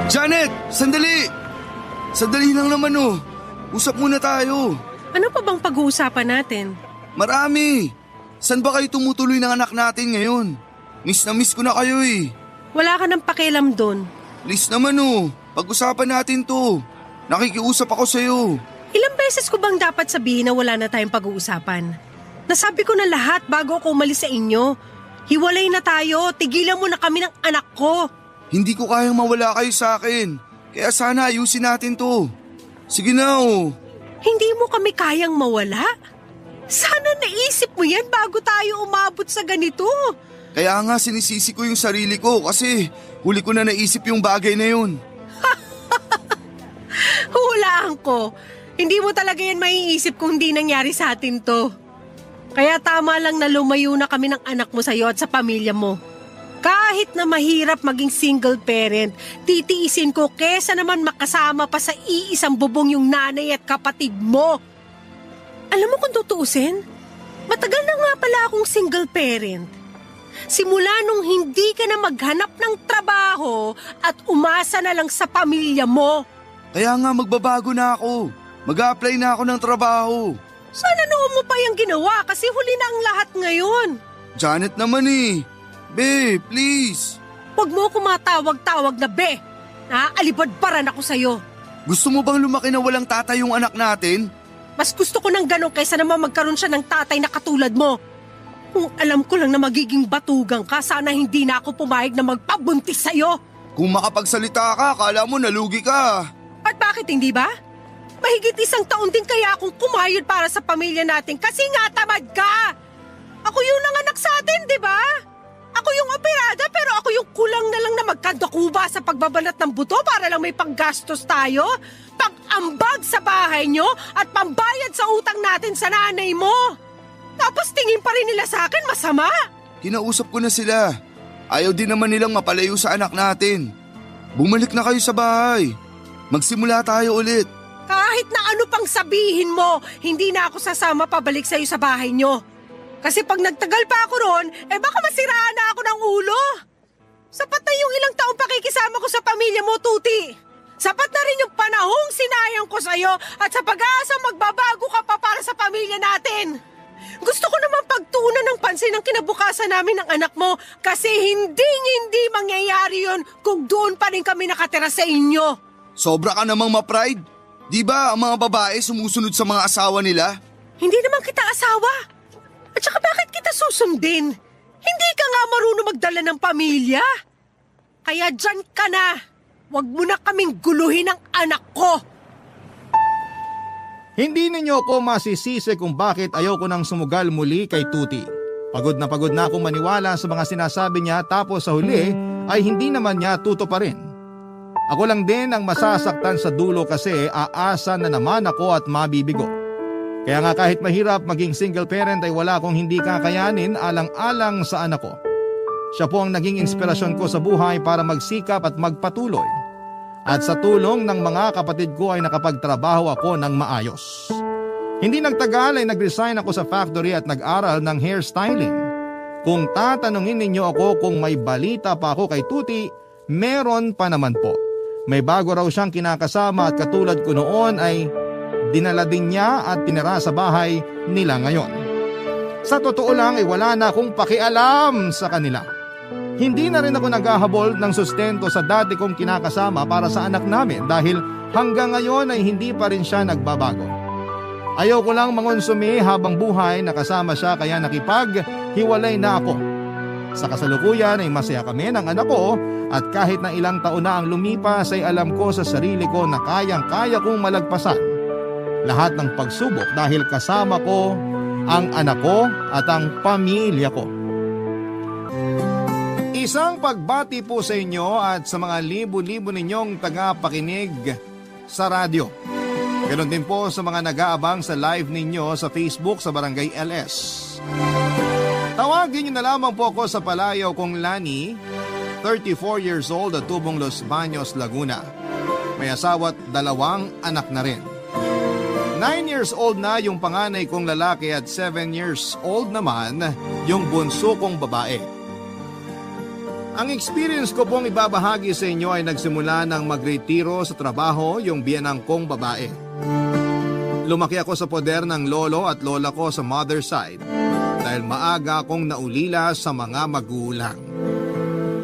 Janet! Sandali! Sandali lang naman oh. Usap muna tayo. Ano pa bang pag-uusapan natin? Marami! San ba kayo tumutuloy ng anak natin ngayon? Miss na miss ko na kayo eh. Wala ka ng pakialam doon. Please naman oh. Pag-usapan natin to. Nakikiusap ako sa'yo. Ilang beses ko bang dapat sabihin na wala na tayong pag-uusapan? Nasabi ko na lahat bago ako umalis sa inyo. Hiwalay na tayo, tigilan mo na kami ng anak ko. Hindi ko kayang mawala kayo sa akin. Kaya sana ayusin natin to. Sige na oh. Hindi mo kami kayang mawala? Sana naisip mo yan bago tayo umabot sa ganito. Kaya nga sinisisi ko yung sarili ko kasi huli ko na naisip yung bagay na yun. Hulaan ko. Hindi mo talaga yan maiisip kung hindi nangyari sa atin to. Kaya tama lang na lumayo na kami ng anak mo sa'yo at sa pamilya mo. Kahit na mahirap maging single parent, titiisin ko kesa naman makasama pa sa iisang bubong yung nanay at kapatid mo. Alam mo kung tutuusin, matagal na nga pala akong single parent. Simula nung hindi ka na maghanap ng trabaho at umasa na lang sa pamilya mo. Kaya nga magbabago na ako. Mag-a-apply na ako ng trabaho. Sana noon mo pa yung ginawa kasi huli na ang lahat ngayon. Janet naman eh. Be, please. Huwag mo ako matawag-tawag na be. Alibad-baran ako sa'yo. Gusto mo bang lumaki na walang tatay yung anak natin? Mas gusto ko ng ganon kaysa naman magkaroon siya ng tatay na katulad mo. Kung alam ko lang na magiging batugang ka, sana hindi na ako pumayag na magpabuntis sa'yo. Kung makapagsalita ka, kala mo nalugi ka. At bakit hindi ba? Mahigit 1 taon din kaya akong kumayod para sa pamilya natin kasi nga tamad ka. Ako yung nanganak sa atin, di ba? Ako yung operada pero ako yung kulang na lang na magkandakuba sa pagbabalat ng buto para lang may panggastos tayo, pang-ambag sa bahay nyo at pambayad sa utang natin sa nanay mo. Tapos tingin pa rin nila sa akin masama. Kinausap ko na sila. Ayaw din naman nilang mapalayo sa anak natin. Bumalik na kayo sa bahay. Magsimula tayo ulit. Kahit na ano pang sabihin mo, hindi na ako sasama pabalik sa'yo sa bahay nyo. Kasi pag nagtagal pa ako ron, baka masiraan na ako ng ulo. Sapat na yung ilang taong pakikisama ko sa pamilya mo, Tuti. Sapat na rin yung panahong sinayang ko sa'yo at sa pag-asa magbabago ka pa para sa pamilya natin. Gusto ko naman pagtuunan ng pansin ang kinabukasan namin ng anak mo kasi hindi mangyayari yun kung doon pa rin kami nakatira sa inyo. Sobra ka namang ma-pride. Di ba ang mga babae sumusunod sa mga asawa nila? Hindi naman kita asawa. At saka bakit kita susundin? Hindi ka nga marunong magdala ng pamilya. Kaya dyan ka na. Huwag mo na kaming guluhin ang anak ko. Hindi ninyo ako masisisi kung bakit ayoko nang sumugal muli kay Tuti. Pagod na akong maniwala sa mga sinasabi niya tapos sa huli ay hindi naman niya tutuparin. Ako lang din ang masasaktan sa dulo kasi aasa na naman ako at mabibigo. Kaya nga kahit mahirap maging single parent ay wala akong hindi kakayanin alang-alang sa anak ko. Siya po ang naging inspirasyon ko sa buhay para magsikap at magpatuloy. At sa tulong ng mga kapatid ko ay nakapagtrabaho ako ng maayos. Hindi nagtagal ay nag-resign ako sa factory at nag-aral ng hairstyling. Kung tatanungin ninyo ako kung may balita pa ako kay Tuti, meron pa naman po. May bago raw siyang kinakasama at katulad ko noon ay dinala din niya at tinira sa bahay nila ngayon. Sa totoo lang ay wala na akong pakialam sa kanila. Hindi na rin ako naghahabol ng sustento sa dati kong kinakasama para sa anak namin dahil hanggang ngayon ay hindi pa rin siya nagbabago. Ayaw ko lang mangonsumi habang buhay na kasama siya kaya nakipaghiwalay na ako. Sa kasalukuyan ay masaya kami ng anak ko at kahit na ilang taon na ang lumipas ay alam ko sa sarili ko na kayang-kaya kong malagpasan lahat ng pagsubok dahil kasama ko ang anak ko at ang pamilya ko. Isang pagbati po sa inyo at sa mga libo-libo ninyong tagapakinig sa radyo. Ganon din po sa mga nag-aabang sa live ninyo sa Facebook sa Barangay LS. Tawagin niyo na lamang po ako sa palayaw kong Lani, 34 years old at tubong Los Baños, Laguna. May asawa at 2 anak na rin. 9 years old na yung panganay kong lalaki at 7 years old naman yung bunso kong babae. Ang experience ko pong ibabahagi sa inyo ay nagsimula nang magretiro sa trabaho yung biyanang kong babae. Lumaki ako sa poder ng lolo at lola ko sa mother side dahil maaga akong naulila sa mga magulang.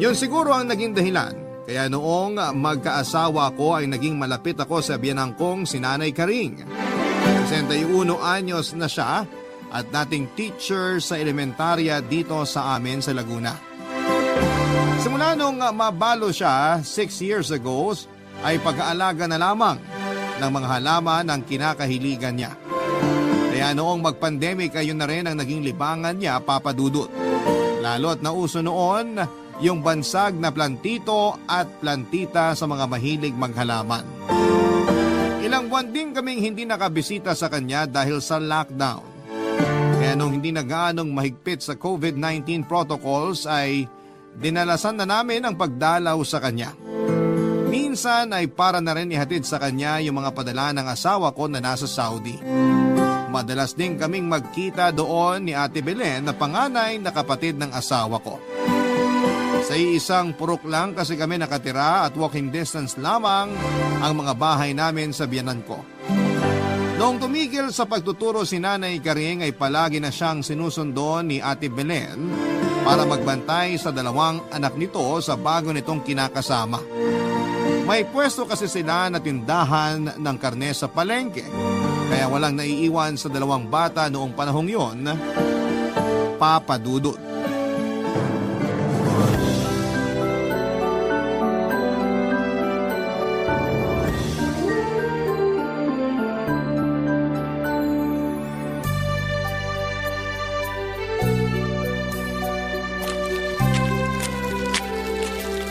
Yun siguro ang naging dahilan kaya noong magkaasawa ko ay naging malapit ako sa biyanang kong si Nanay Karing. 61 anyos na siya at dating teacher sa elementarya dito sa amin sa Laguna. Simula nung mabalo siya 6 years ago ay pag-aalaga na lamang ng mga halaman ang kinakahiligan niya. Kaya noong mag-pandemic ay yun na rin ang naging libangan niya, Papa Dudut. Lalo at nauso noon yung bansag na plantito at plantita sa mga mahilig maghalaman. Ilang buwan din kaming hindi nakabisita sa kanya dahil sa lockdown. Kaya nung hindi na gaanong mahigpit sa COVID-19 protocols ay dinalasan na namin ang pagdalaw sa kanya. Minsan ay para na rin ihatid sa kanya yung mga padala ng asawa ko na nasa Saudi. Madalas din kaming magkita doon ni Ate Belen na panganay na kapatid ng asawa ko. Sa isang purok lang kasi kami nakatira at walking distance lamang ang mga bahay namin sa biyanan ko. Noong tumigil sa pagtuturo si Nanay Karing ay palagi na siyang sinusundo ni Ate Belen para magbantay sa 2 anak nito sa bago nitong kinakasama. May pwesto kasi sila na tindahan ng karne sa palengke, kaya walang naiiwan sa 2 bata noong panahong yon, Papa Dudut.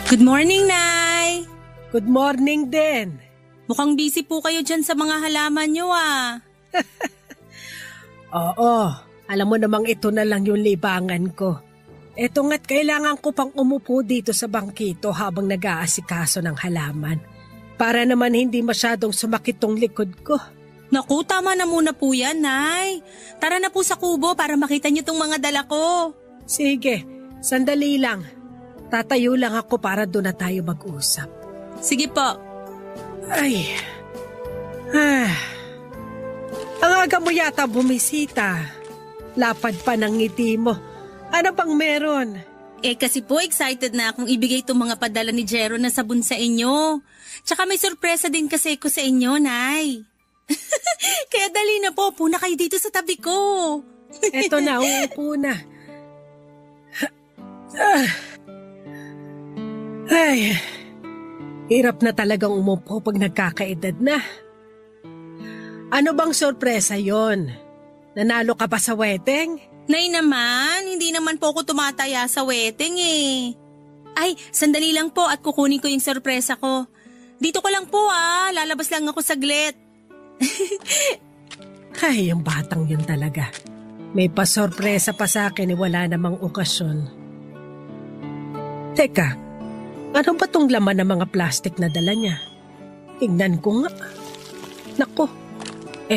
Good morning, Nay! Good morning din. Mukhang busy po kayo dyan sa mga halaman nyo Oo, alam mo namang ito na lang yung libangan ko. Eto nga't kailangan ko pang umupo dito sa bangkito habang nag-aasikaso ng halaman. Para naman hindi masyadong sumakit tong likod ko. Naku, tama na muna po yan, Nay. Tara na po sa kubo para makita niyo tong mga dala ko. Sige, sandali lang. Tatayo lang ako para doon na tayo mag-usap. Sige po. Ay. Ang aga mo yata bumisita. Lapad pa ng ngiti mo. Ano bang meron? Kasi po excited na akong ibigay itong mga padala ni Jero na sabon sa inyo. Tsaka may sorpresa din kasi ko sa inyo, Nay. Kaya dali na po, puna kayo dito sa tabi ko. Eto na, uupo na. Ay, hirap na talagang umupo pag nagkakaedad na. Ano bang sorpresa yon? Nanalo ka pa sa wedding? Nay naman, hindi naman po ako tumataya sa wedding eh. Ay, sandali lang po at kukunin ko yung sorpresa ko. Dito ko lang po lalabas lang ako saglit. Ay, yung batang yun talaga. May pasorpresa pa sa akin wala namang okasyon. Teka, ano ba tong laman ng mga plastic na dala niya? Tingnan ko nga. Nako,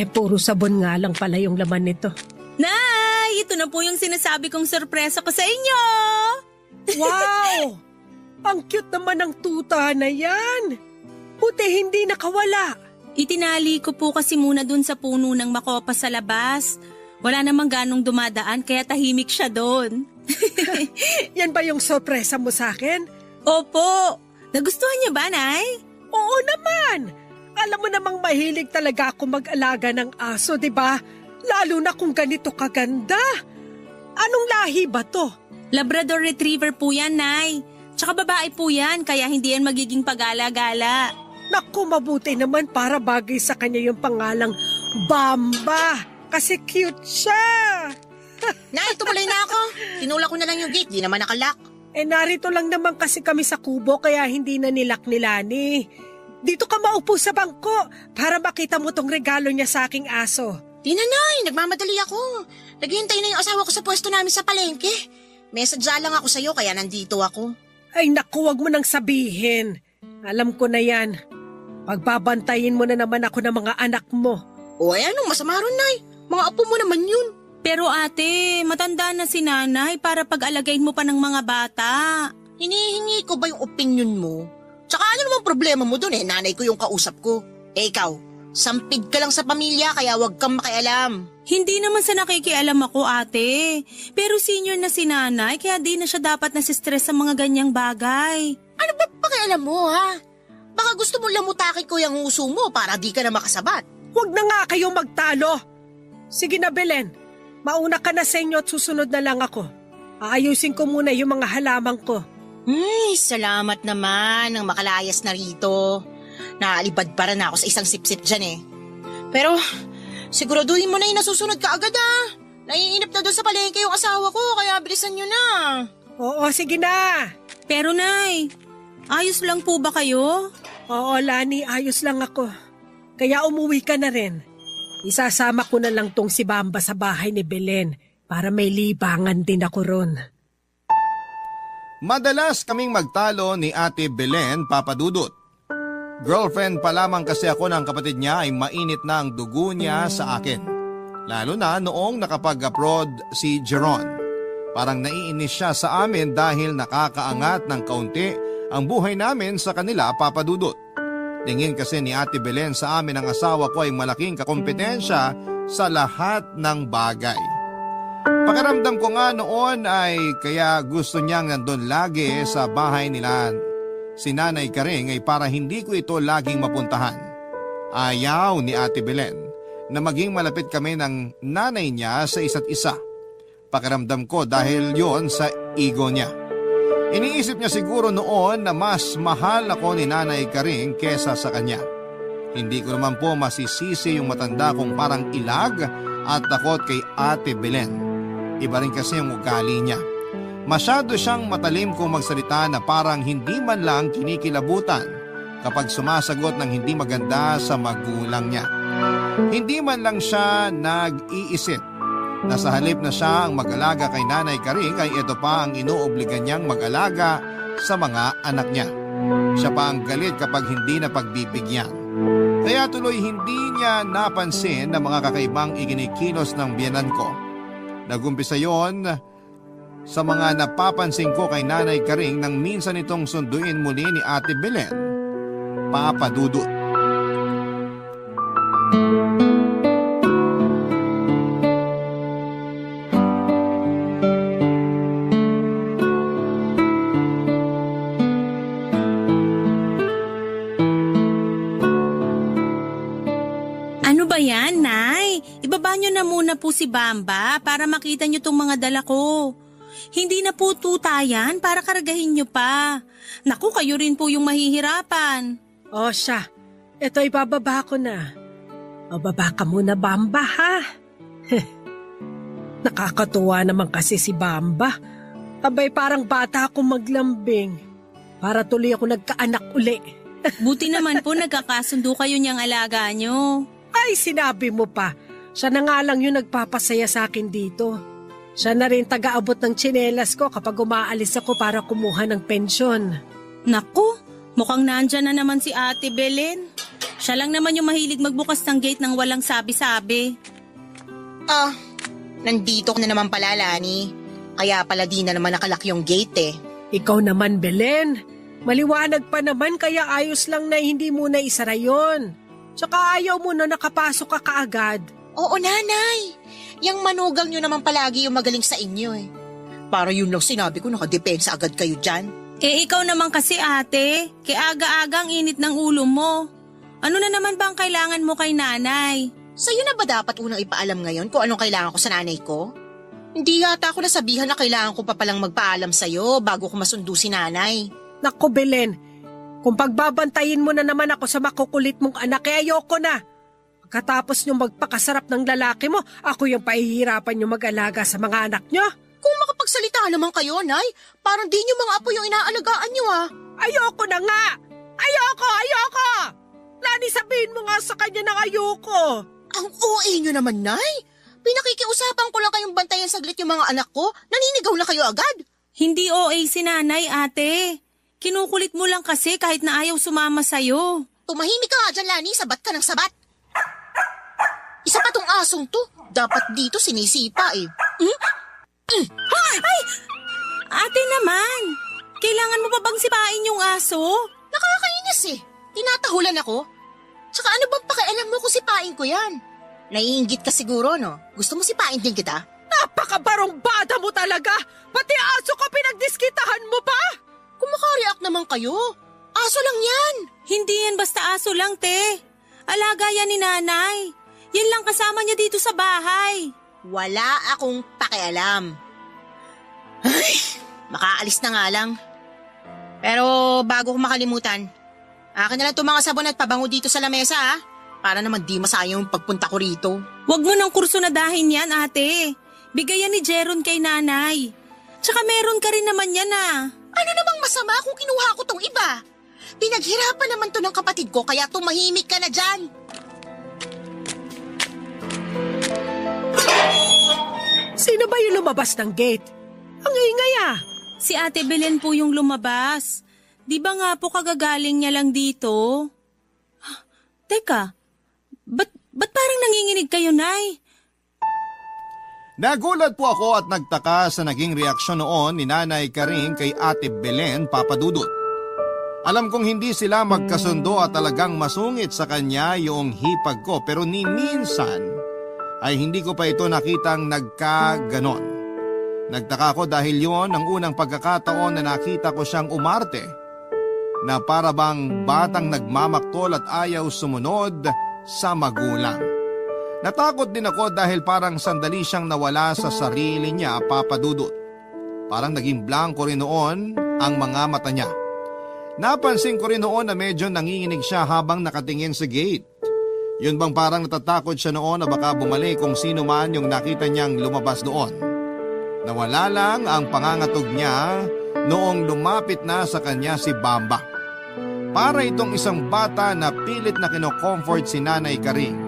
puro sabon nga lang pala yung laman nito. Nay, ito na po yung sinasabi kong sorpresa ko sa inyo. Wow! Ang cute naman ng tuta na yan. Buti hindi nakawala. Itinali ko po kasi muna dun sa puno ng makopa sa labas. Wala namang ganong dumadaan kaya tahimik siya dun. Yan ba yung sorpresa mo sa akin? Opo. Nagustuhan niyo ba, Nay? Oo naman. Alam mo namang mahilig talaga ako mag-alaga ng aso, di ba? Lalo na kung ganito kaganda. Anong lahi ba to? Labrador Retriever po yan, Nay. Tsaka babae po yan kaya hindi yan magiging pag-ala-gala. Naku, mabuti naman para bagay sa kanya yung pangalang Bamba. Kasi cute siya. Nay, tumuloy na ako. Tinulak ko na lang yung gate, di naman nakalock. Narito lang naman kasi kami sa kubo kaya hindi na nilak ni Lani. Dito ka maupo sa bangko para makita mo tong regalo niya sa aking aso. Di na, Nay, nagmamadali ako. Naghihintay na yung asawa ko sa pwesto namin sa palengke. May sadya lang ako sa'yo kaya nandito ako. Ay naku, wag mo nang sabihin. Alam ko na yan. Pagbabantayin mo na naman ako ng mga anak mo. O anong masama ron, Nay? Mga apo mo naman yun. Pero ate, matanda na si Nanay para pag-alagayin mo pa ng mga bata. Hinihingi ko ba yung opinion mo? Tsaka ano naman problema mo dun nanay ko yung kausap ko. Ikaw, sampid ka lang sa pamilya kaya wag kang makialam. Hindi naman sa nakikialam ako, ate. Pero senior na si Nanay kaya di na siya dapat nasistress sa mga ganyang bagay. Ano ba pakialam mo, ha? Baka gusto mong lamutakin ko yung uso mo para di ka na makasabat. Huwag na nga kayong magtalo. Sige na, Belen. Mauna ka na sa inyo at susunod na lang ako. Aayusin ko muna yung mga halaman ko. Salamat naman ng makalayas na rito. Naalibad para na ako sa isang sip-sip dyan Pero, siguraduhin mo na yung nasusunod ka agad Naiinip na doon sa palengke yung asawa ko, kaya bilisan nyo na. Oo, sige na. Pero Nay, ayos lang po ba kayo? Oo, Lani, ayos lang ako. Kaya umuwi ka na rin. Isasama ko na lang tong si Bamba sa bahay ni Belen para may libangan din ako ron. Madalas kaming magtalo ni Ate Belen, Papa Dudut. Girlfriend pa lamang kasi ako ng kapatid niya ay mainit na ang dugo niya sa akin. Lalo na noong nakapag-abroad si Jeron. Parang naiinis siya sa amin dahil nakakaangat ng kaunti ang buhay namin sa kanila, Papa Dudut. Tingin kasi ni Ate Belen sa amin ang asawa ko ay malaking kakompetensya sa lahat ng bagay. Pakiramdam ko nga noon ay kaya gusto niyang nandun lagi sa bahay nila si Nanay Karing ay para hindi ko ito laging mapuntahan. Ayaw ni Ate Belen na maging malapit kami ng nanay niya sa isa't isa. Pakiramdam ko dahil yon sa ego niya. Iniisip niya siguro noon na mas mahal ako ni Nanay Karing kesa sa kanya. Hindi ko naman po masisisi yung matanda kong parang ilag at takot kay Ate Belen. Iba rin kasi yung ugali niya. Masyado siyang matalim kung magsalita na parang hindi man lang kinikilabutan kapag sumasagot ng hindi maganda sa magulang niya. Hindi man lang siya nag-iisip na sa halip na siya ang mag-alaga kay Nanay Karing ay ito pa ang inuobligan niyang mag-alaga sa mga anak niya. Siya pa ang galit kapag hindi na pagbibigyan. Kaya tuloy hindi niya napansin na mga kakaibang ikinikilos ng biyenan ko. Nagumpisa yon sa mga napapansin ko kay Nanay Karing nang minsan itong sunduin muli ni Ate Belen, Papa Dudut. Ano ba yan, Nay? Ibaba nyo na muna po si Bamba para makita nyo tong mga dala ko. Hindi na po tutayan para kargahin nyo pa. Naku, kayo rin po yung mahihirapan. O siya, ito ibababa ko na. O baba ka muna, Bamba, ha? Nakakatuwa naman kasi si Bamba. Abay parang bata akong maglambing. Para tuloy ako nagkaanak uli. Buti naman po nagkakasundo kayo niyang alaga nyo. Ay, sinabi mo pa. Siya na nga lang yung nagpapasaya sa akin dito. Siya na rin taga-abot ng tsinelas ko kapag umaalis ako para kumuha ng pensyon. Naku, mukhang nandyan na naman si Ate Belen. Siya lang naman yung mahilig magbukas ng gate ng walang sabi-sabi. Nandito ka na naman pala, Lani. Kaya pala di na naman nakalak yung gate eh. Ikaw naman, Belen. Maliwanag pa naman kaya ayos lang na hindi mo na isara yun. Tsaka ayaw mo na nakapasok ka kaagad. Oo, Nanay. Yang manugang nyo naman palagi yung magaling sa inyo eh. Para yun lang sinabi ko, nakadepensa agad kayo dyan. Eh ikaw naman kasi ate, kaya aga-aga ang init ng ulo mo. Ano na naman ba ang kailangan mo kay nanay? Sa'yo na ba dapat unang ipaalam ngayon kung anong kailangan ko sa nanay ko? Hindi yata ako nasabihan na kailangan ko pa palang magpaalam sa'yo bago ko masundo si nanay. Naku, Belen, kung pagbabantayin mo na naman ako sa makukulit mong anak, eh ayoko na. Pagkatapos nyo magpakasarap ng lalaki mo, ako yung pahihirapan nyo mag-alaga sa mga anak nyo. Kung makapagsalita naman kayo, Nay, parang di nyo mga apo yung inaalagaan nyo ah. Ayoko na nga! Ayoko! Lani, sabihin mo nga sa kanya na ayoko. Ang OA nyo naman, Nay. Pinakikiusapan ko lang kayong bantayan saglit yung mga anak ko. Naninigaw na kayo agad. Hindi OA si nanay ate. Kinukulit mo lang kasi kahit na ayaw sumama sa'yo. Tumahimik ka nga dyan, Lani. Sabat ka ng sabat. Isa pa tong asong to. Dapat dito sinisipa eh. Ay! Ate naman! Kailangan mo pa bang sipain yung aso? Nakakainis eh. Tinatahulan ako. Tsaka ano bang pakialam mo kung sipain ko yan? Naiinggit ka siguro, no? Gusto mo sipain din kita? Napakabarong bada mo talaga! Pati aso ko pinagdiskitahan mo pa! Kung makareact naman kayo. Aso lang yan. Hindi yan basta aso lang, te. Alaga yan ni nanay. Yan lang kasama niya dito sa bahay. Wala akong pakialam. Ay, makaalis na nga lang. Pero bago ko makalimutan, akin na lang itong mga sabon at pabango dito sa lamesa ha. Para naman di masayang yung pagpunta ko rito. Huwag mo ng kurso na dahin yan, ate. Bigayan ni Jeron kay nanay. Tsaka meron ka rin naman yan ah. Ano namang masama kung kinuha ko tong iba? Pinaghirapan naman to ng kapatid ko kaya tumahimik ka na dyan. Sino ba yung lumabas ng gate? Ang ingay ah! Si Ate Belen po yung lumabas. Di ba nga po kagagaling niya lang dito? Teka, ba't parang nanginginig kayo, Nay? Nagulat po ako at nagtaka sa naging reaksyon noon ni Nanay Karing kay Ate Belen, Papa Dudut. Alam kong hindi sila magkasundo at talagang masungit sa kanya yung hipag ko pero ni minsan ay hindi ko pa ito nakitang nagkaganon. Nagtaka ko dahil yon ang unang pagkakataon na nakita ko siyang umarte na para bang batang nagmamaktol at ayaw sumunod sa magulang. Natakot din ako dahil parang sandali siyang nawala sa sarili niya, Papa Dudut. Parang naging blanko rin noon ang mga mata niya. Napansin ko rin noon na medyo nanginginig siya habang nakatingin sa gate. Yun bang parang natatakot siya noon na baka bumalik kung sino man yung nakita niyang lumabas doon. Nawala lang ang pangangatog niya noong lumapit na sa kanya si Bamba. Para itong isang bata na pilit na kino-comfort si Nanay Karing.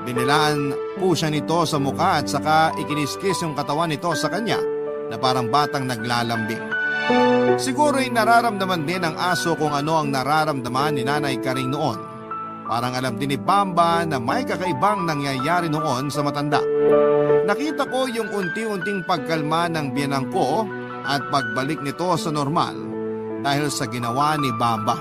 Binilaan po siya nito sa mukha at saka ikiniskis yung katawan nito sa kanya na parang batang naglalambing. Siguro'y nararamdaman din ng aso kung ano ang nararamdaman ni Nanay Karing noon. Parang alam din ni Bamba na may kakaibang nangyayari noon sa matanda. Nakita ko yung unti-unting pagkalma ng biyanang ko at pagbalik nito sa normal dahil sa ginawa ni Bamba.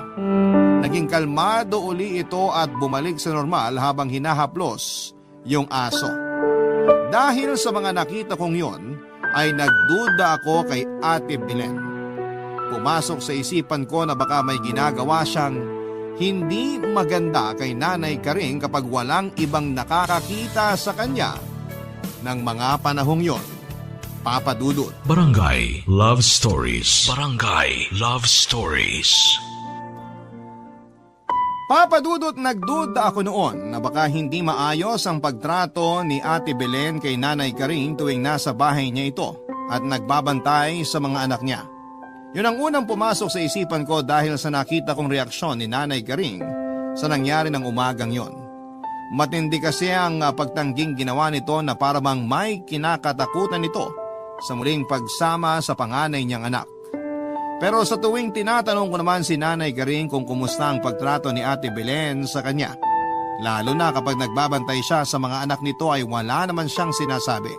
Naging kalmado uli ito at bumalik sa normal habang hinahaplos yung aso. Dahil sa mga nakita kong yon, ay nagduda ako kay Ate Belen. Pumasok sa isipan ko na baka may ginagawa siyang hindi maganda kay Nanay Karing kapag walang ibang nakakakita sa kanya ng mga panahong yon. Papa Dudut. Barangay Love Stories. Barangay Love Stories. Papa Dudut, nagduda ako noon na baka hindi maayos ang pagtrato ni Ate Belen kay Nanay Karing tuwing nasa bahay niya ito at nagbabantay sa mga anak niya. Yun ang unang pumasok sa isipan ko dahil sa nakita kong reaksyon ni Nanay Karing sa nangyari ng umagang yon. Matindi kasi ang pagtangging ginawa nito na parang may kinakatakutan nito sa muling pagsama sa panganay niyang anak. Pero sa tuwing tinatanong ko naman si Nanay Karing kung kumusta ang pagtrato ni Ate Belen sa kanya, lalo na kapag nagbabantay siya sa mga anak nito ay wala naman siyang sinasabi.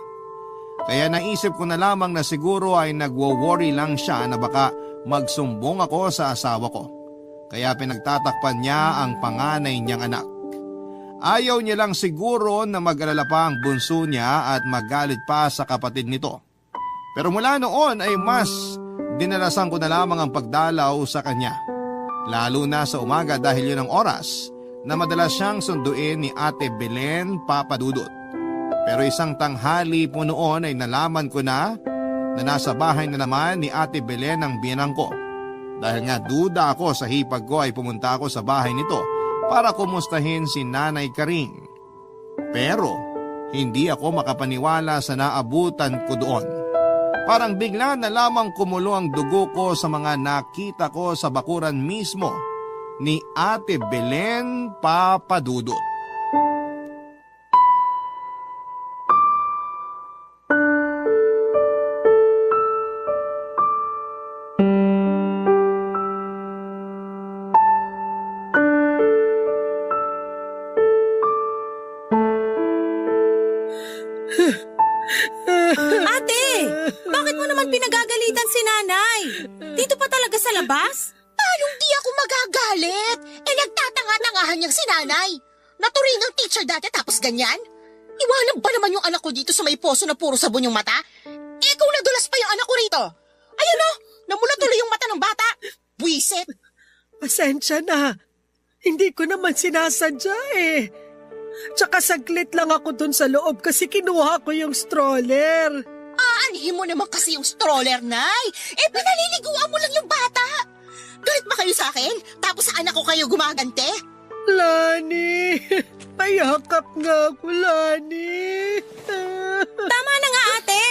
Kaya naisip ko na lamang na siguro ay nagwo-worry lang siya na baka magsumbong ako sa asawa ko. Kaya pinagtatakpan niya ang panganay niyang anak. Ayaw niya lang siguro na mag-alala pa ang bunso niya at magalit pa sa kapatid nito. Pero mula noon ay mas dinalasan ko na lamang ang pagdalaw sa kanya. Lalo na sa umaga dahil yun ang oras na madalas siyang sunduin ni Ate Belen, Papa Dudut. Pero isang tanghali po noon ay nalaman ko na nasa bahay na naman ni Ate Belen ang biyanang ko. Dahil nga duda ako sa hipag ko ay pumunta ako sa bahay nito para kumustahin si Nanay Karing. Pero hindi ako makapaniwala sa naabutan ko doon. Parang bigla na lamang kumulo ang dugo ko sa mga nakita ko sa bakuran mismo ni Ate Belen, Papa Dudut. Ate! Bakit mo naman pinagagalitan si Nanay? Dito pa talaga sa labas? Paano di ako magagalit? Nagtatanga-tangahan niyang si Nanay. Naturingang teacher dati tapos ganyan? Iwanan ba naman yung anak ko dito sa may poso na puro sabon yung mata? Kung nadulas pa yung anak ko rito. Ayun o, namula tuloy yung mata ng bata. Buisit. Pasensya na. Hindi ko naman sinasadya eh. Tsaka saglit lang ako dun sa loob kasi kinuha ko yung stroller. Aanhin mo naman kasi yung stroller, Nay. Pinaliliguan mo lang yung bata. Galit ba kayo sa akin? Tapos sa anak ko kayo gumagante? Lani, payakap nga ako, Lani. Tama na nga, ate!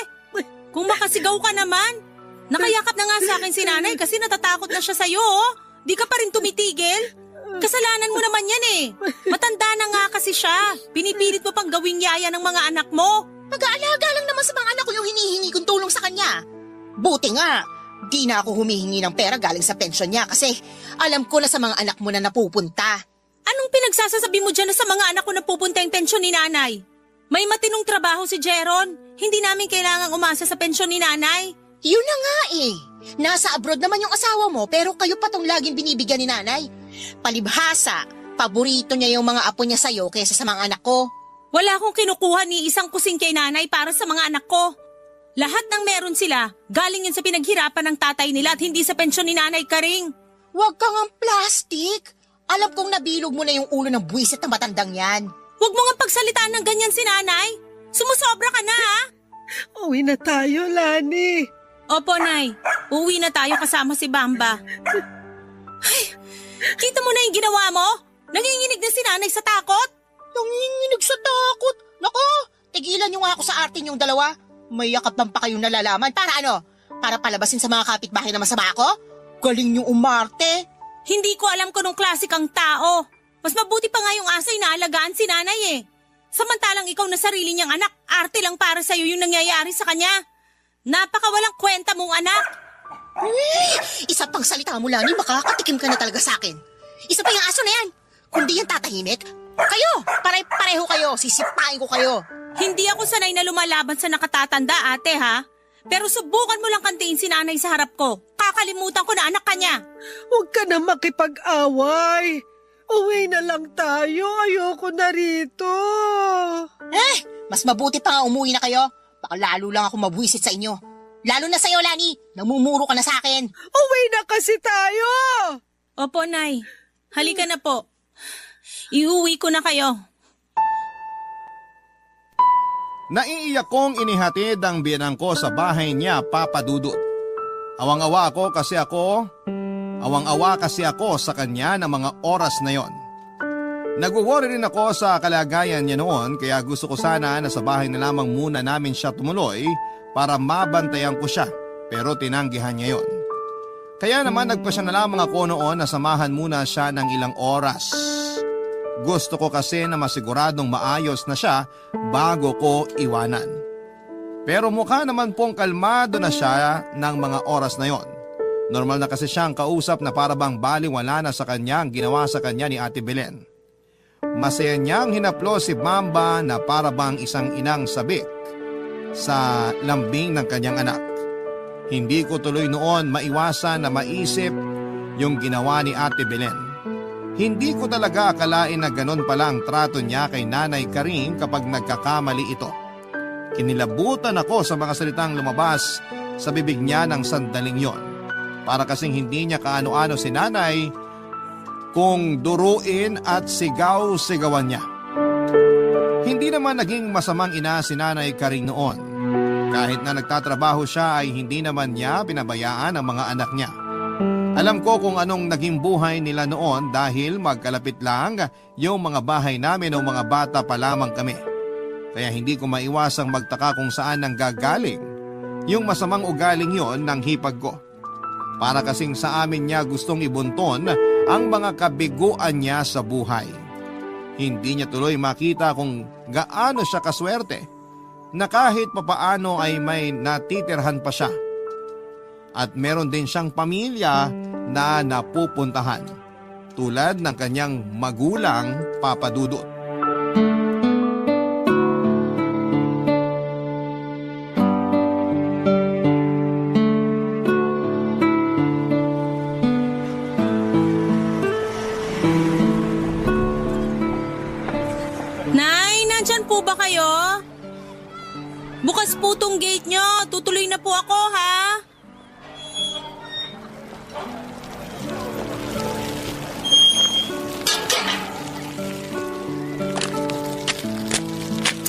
Kung makasigaw ka naman. Nakayakap na nga sa akin si Nanay kasi natatakot na siya sa'yo, oh. Di ka pa rin tumitigil. Kasalanan mo naman yan eh. Matanda na nga kasi siya. Pinipilit mo pang gawing yaya ng mga anak mo. Mag-aalaga lang naman sa mga anak ko yung hinihingi kong tulong sa kanya. Buti nga, di na ako humihingi ng pera galing sa pensyon niya kasi alam ko na sa mga anak mo na napupunta. Anong pinagsasasabi mo dyan na sa mga anak ko na pupunta yung pensyon ni Nanay? May matinong trabaho si Jeron. Hindi namin kailangang umasa sa pensyon ni Nanay. Yun na nga eh. Nasa abroad naman yung asawa mo pero kayo pa tong laging binibigyan ni Nanay. Palibhasa, paborito niya yung mga apo niya sa'yo kaysa sa mga anak ko. Wala akong kinukuha ni isang kusing kay Nanay para sa mga anak ko. Lahat ng meron sila, galing yun sa pinaghirapan ng tatay nila at hindi sa pensyon ni Nanay Karing. Huwag kang ang plastic. Alam kong nabilog mo na yung ulo ng buwisit na matandang yan. Huwag mo nga pagsalitaan ng ganyan si Nanay. Sumusobra ka na, ha? Uwi na tayo, Lani. Opo, Nay. Uwi na tayo kasama si Bamba. Ay, kita mo na yung ginawa mo? Nanginginig na si Nanay sa takot? Nanginginig sa takot? Nako, tigilan niyo nga ako sa arte niyong dalawa. May yakap pa kayong nalalaman. Para ano? Para palabasin sa mga kapitbahay na masama ako? Galing niyong umarte. Hindi ko alam kung anong klase kang tao. Mas mabuti pa nga yung asay na alagaan si Nanay eh. Samantalang ikaw na sarili niyang anak, arte lang para sa'yo yung nangyayari sa kanya. Napakawalang kwenta mong anak. Isa pang salita mo, Lani, makakatikim ka na talaga sa akin. Isa pa yung aso na yan. Kundi yan tatahimik. Kayo, pareho kayo. Sisipain ko kayo. Hindi ako sanay na lumalaban sa nakatatanda, ate, ha? Pero subukan mo lang kantiin si nanay sa harap ko. Kakalimutan ko na anak ka niya. Huwag ka na makipag-away. Uwi na lang tayo. Ayoko na rito. Mas mabuti pa nga umuwi na kayo. Baka lalo lang ako mabwisit sa inyo. Lalo na sa'yo, Lani. Namumuro ka na sa akin. Uwi na kasi tayo. Opo, Nay. Halika na po. Iuwi ko na kayo. Naiiyak kong inihatid ang biyanang ko sa bahay niya, Papa Dudut. Awang-awa kasi ako sa kanya ng mga oras na yon. Nag-worry rin ako sa kalagayan niya noon kaya gusto ko sana na sa bahay na lamang muna namin siya tumuloy para mabantayan ko siya, pero tinanggihan niya yon. Kaya naman nagpasya na lamang ako noon na samahan muna siya ng ilang oras. Gusto ko kasi na masiguradong maayos na siya bago ko iwanan. Pero mukha naman pong kalmado na siya ng mga oras na yon. Normal na kasi siyang kausap na parabang baliwala na sa kanya ang ginawa sa kanya ni Ate Belen. Masaya niyang hinaplo si Bamba na parabang isang inang sabik sa lambing ng kanyang anak. Hindi ko tuloy noon maiwasan na maisip yung ginawa ni Ate Belen. Hindi ko talaga akalain na ganon pala ang trato niya kay Nanay Karing kapag nagkakamali ito. Kinilabutan ako sa mga salitang lumabas sa bibig niya ng sandaling yon. Para kasing hindi niya kaano-ano si Nanay kung duruin at sigaw-sigawan niya. Hindi naman naging masamang ina si Nanay Karing noon. Kahit na nagtatrabaho siya ay hindi naman niya pinabayaan ang mga anak niya. Alam ko kung anong naging buhay nila noon dahil magkalapit lang yung mga bahay namin o mga bata pa lamang kami. Kaya hindi ko maiwasang magtaka kung saan nanggagaling yung masamang ugaling yon ng hipag ko. Para kasing sa amin niya gustong ibunton ang mga kabiguan niya sa buhay. Hindi niya tuloy makita kung gaano siya kaswerte na kahit papaano ay may natitirhan pa siya. At meron din siyang pamilya na napupuntahan, tulad ng kanyang magulang, Papa Dudut. Nay, nandyan po ba kayo? Bukas po tong gate nyo. Tutuloy na po ako, ha?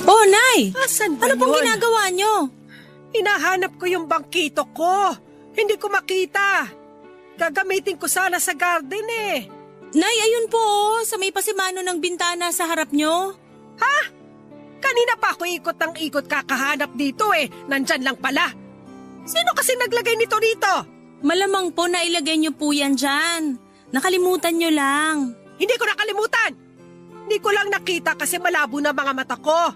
Oh, Nay! Asan ba Ano pong yun? ginagawa nyo? Hinahanap ko yung bangkito ko. Hindi ko makita. Gagamitin ko sana sa garden eh. Nay, ayun po, oh, sa may pasimano ng bintana sa harap nyo. Kanina pa ako ikot ng ikot kakahanap dito eh. Nandyan lang pala. Sino kasi naglagay nito dito? Malamang po na ilagay nyo po yan dyan. Nakalimutan nyo lang. Hindi ko nakalimutan. Hindi ko lang nakita kasi malabo na mga mata ko.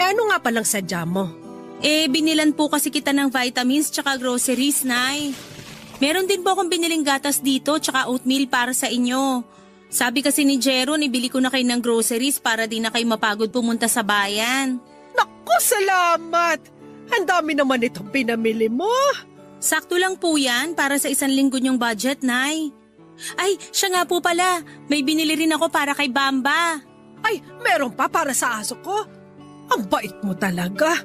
Ano nga palang sadya mo? Binilan po kasi kita ng vitamins tsaka groceries, Nay. Meron din po akong biniling gatas dito tsaka oatmeal para sa inyo. Sabi kasi ni Jeron, ibili ko na kayo ng groceries para di na kayo mapagod pumunta sa bayan. Naku, salamat! Ang dami naman itong pinamili mo. Sakto lang po yan para sa 1 linggo niyong budget, Nay. Ay, siya nga po pala. May binili rin ako para kay Bamba. Ay, meron pa para sa aso ko. Ang bait mo talaga.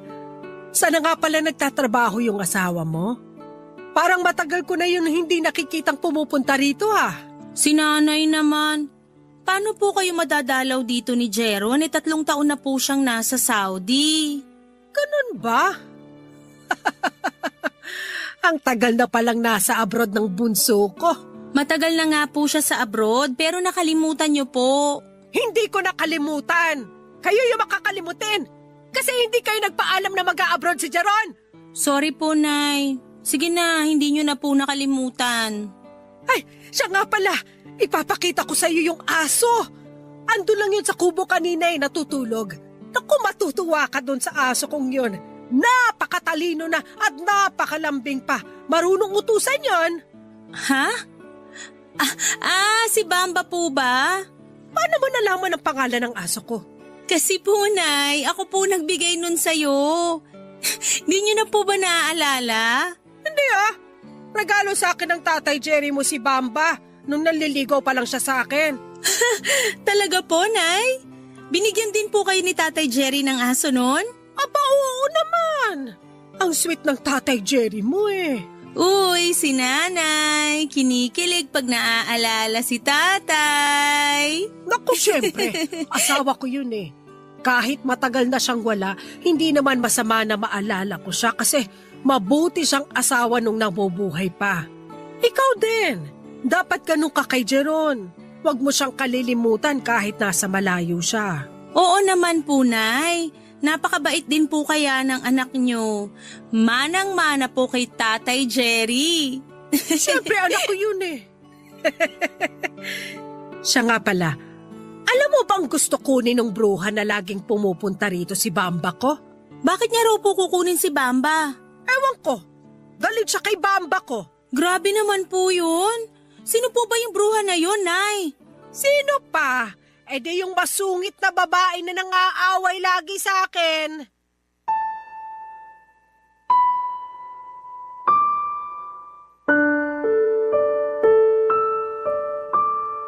Sana nga pala nagtatrabaho yung asawa mo? Parang matagal ko na yun hindi nakikitang pumupunta rito ah. Si Nanay naman. Paano po kayo madadalaw dito ni Jeron? 3 taon na po siyang nasa Saudi. Ganun ba? Ang tagal na palang nasa abroad ng bunso ko. Matagal na nga po siya sa abroad pero nakalimutan niyo po. Hindi ko nakalimutan. Kayo yung makakalimutin. Kasi hindi kayo nagpaalam na mag-a-abroad si Jeron. Sorry po, Nay. Sige na, hindi niyo na po nakalimutan. Ay, siya nga pala. Ipapakita ko sa iyo yung aso. Ando lang yun sa kubo kanina eh, natutulog. Naku, matutuwa ka doon sa aso kong yun. Napakatalino na at napakalambing pa. Marunong utusan yon. Ha? Si Bamba po ba? Paano mo nalaman ang pangalan ng aso ko? Kasi po, Nay, ako po nagbigay nun sa'yo. Di niyo na po ba naaalala? Hindi Regalo sa akin ng Tatay Jerry mo si Bamba nung naliligaw pa lang siya sa akin. Talaga po, Nay? Binigyan din po kayo ni Tatay Jerry ng aso nun? Aba, oo naman. Ang sweet ng Tatay Jerry mo eh. Uy, si Nanay, kinikilig pag naaalala si Tatay. Naku, syempre, asawa ko yun eh. Kahit matagal na siyang wala, hindi naman masama na maalala ko siya kasi mabuti siyang asawa nung nabubuhay pa. Ikaw din, dapat ganun ka kay Jeron. Huwag mo siyang kalilimutan kahit nasa malayo siya. Oo naman po, Nay. Napakabait din po kaya ng anak nyo. Manang-mana po kay Tatay Jerry. Siyempre, anak ko yun eh. Siya nga pala, alam mo bang gusto kunin ng bruha na laging pumupunta rito si Bamba ko? Bakit niya raw po kukunin si Bamba? Ewan ko, galit siya kay Bamba ko. Grabe naman po yun. Sino po ba yung bruha na yun, Nay? Sino pa? E di yung masungit na babae na nangaaway lagi sa akin.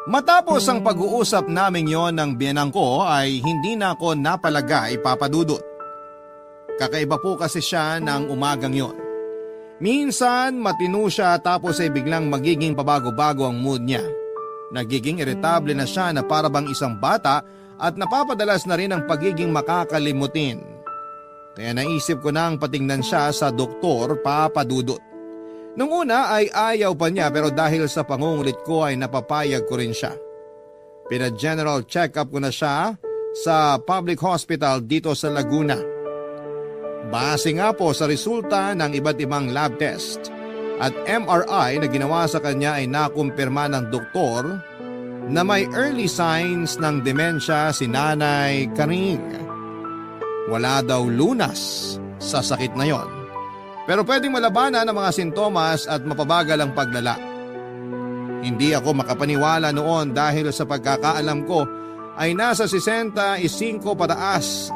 Matapos ang pag-uusap naming yon ng biyenang ko ay hindi na ako napalagay papadudot. Kakaiba po kasi siya ng umagang yon. Minsan matino siya tapos ay biglang magiging pabago-bago ang mood niya. Nagiging iritable na siya na parabang isang bata at napapadalas na rin ang pagiging makakalimutin. Kaya naisip ko nang patingnan siya sa doktor papadudot. Nung una ay ayaw pa niya pero dahil sa pangungulit ko ay napapayag ko rin siya. Pina-general check-up ko na siya sa public hospital dito sa Laguna. Base nga po sa resulta ng iba't ibang lab test at MRI na ginawa sa kanya ay nakumpirma ng doktor na may early signs ng demensya si Nanay Karing. Wala daw lunas sa sakit na yon. Pero pwedeng malabanan ang mga sintomas at mapabagal ang paglala. Hindi ako makapaniwala noon dahil sa pagkakaalam ko ay nasa 65 pataas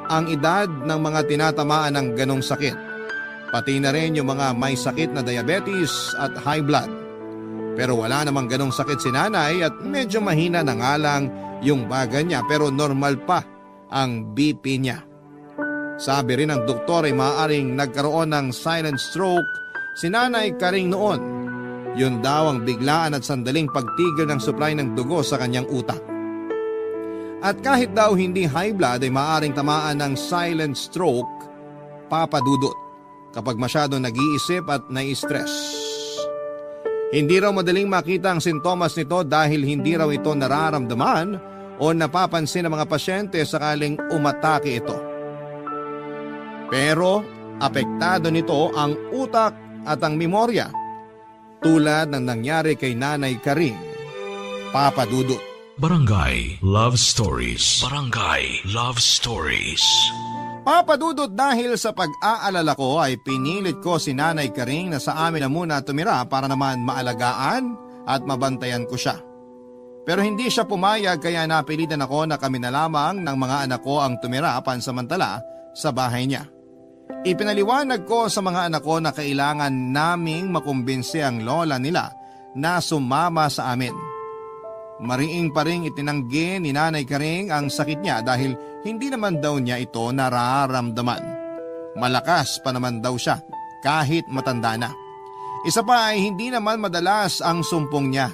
ang edad ng mga tinatamaan ng ganong sakit. Pati na rin yung mga may sakit na diabetes at high blood. Pero wala namang ganong sakit si Nanay at medyo mahina na nga lang yung baga niya pero normal pa ang BP niya. Sabi rin ng doktor ay maaaring nagkaroon ng silent stroke si Nanay Karing noon. Yun daw ang biglaan at sandaling pagtigil ng supply ng dugo sa kanyang utak. At kahit daw hindi high blood ay maaaring tamaan ng silent stroke, papadudot, kapag masyadong nag-iisip at nai-stress. Hindi raw madaling makita ang sintomas nito dahil hindi raw ito nararamdaman o napapansin ng mga pasyente sakaling umatake ito. Pero apektado nito ang utak at ang memorya tulad ng nangyari kay Nanay Karing, papadudot. Barangay Love Stories. Barangay Love Stories. Papadudot dahil sa pag-aalala ko ay pinilit ko si Nanay Karing na sa amin na muna tumira para naman maalagaan at mabantayan ko siya. Pero hindi siya pumayag kaya napilitan ako na kami na lamang ng mga anak ko ang tumira pansamantala sa bahay niya. Ipinaliwanag ko sa mga anak ko na kailangan naming makumbinsi ang lola nila na sumama sa amin. Mariing pa ring itinanggi ni Nanay Karing ang sakit niya dahil hindi naman daw niya ito nararamdaman. Malakas pa naman daw siya kahit matanda na. Isa pa ay hindi naman madalas ang sumpong niya.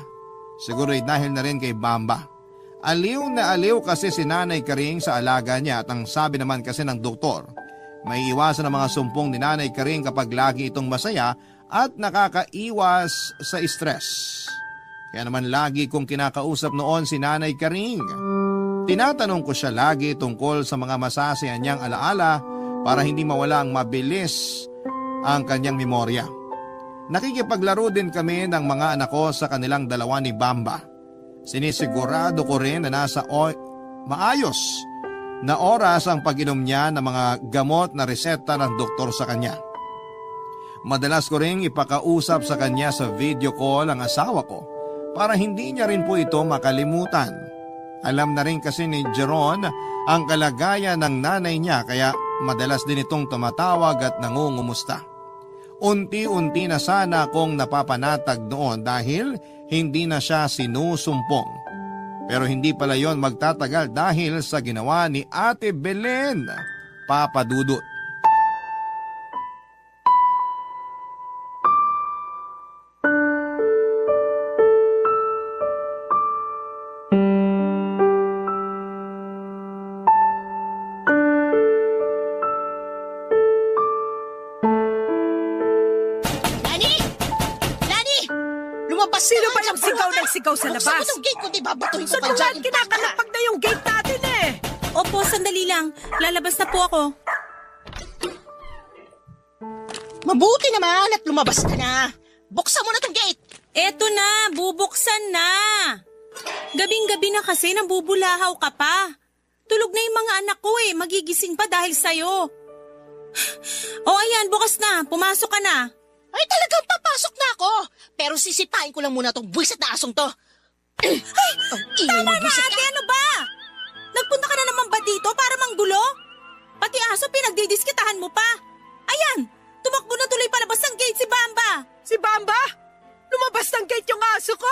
Siguro ay dahil na rin kay Bamba. Aliw na aliw kasi si Nanay Karing sa alaga niya at ang sabi naman kasi ng doktor, may iwasan ang mga sumpong ni Nanay Karing kapag lagi itong masaya at nakakaiwas sa stress. Kaya naman lagi kong kinakausap noon si Nanay Karing. Tinatanong ko siya lagi tungkol sa mga masasayan niyang alaala para hindi mawala ang mabilis ang kanyang memorya. Nakikipaglaro din kami ng mga anak ko sa kanilang dalawa ni Bamba. Sinisigurado ko rin na nasa maayos na oras ang pag-inom niya ng mga gamot na reseta ng doktor sa kanya. Madalas ko rin ipakausap sa kanya sa video call ang asawa ko para hindi niya rin po ito makalimutan. Alam na rin kasi ni Jeron ang kalagayan ng nanay niya kaya madalas din itong tumatawag at nangungumusta. Unti-unti na sana akong napapanatag noon dahil hindi na siya sinusumpong. Pero hindi pala yon magtatagal dahil sa ginawa ni Ate Belen, Papa Dudut. Lani! Lani! Lumabas ka Sino nga ba dyan, yung sigaw buha ng ka. sigaw sa Buksan labas? mo tong gate kundi babatuhin ko Sa pa naman, dyan. kinakalapag na yung gate natin eh. Opo, sandali lang. Lalabas na po ako. Mabuti naman at lumabas ka na. Buksan mo na tong gate. Eto na, bubuksan na. Gabing-gabi na kasi nambubulahaw ka pa. Tulog na yung mga anak ko eh, magigising pa dahil sa'yo. O ayan, bukas na, pumasok ka na. Ay, talagang papasok na ako. Pero sisipain ko lang muna tong buwisit na asong to. Ay, ang ingay mo, Tama na buwisit ate, ka. ano ba? Nagpunta ka na naman ba dito para manggulo? Pati aso pinagdidiskitahan mo pa. Ayan, tumakbo na tuloy palabas ng gate si Bamba. Si Bamba? Lumabas ng gate yung aso ko?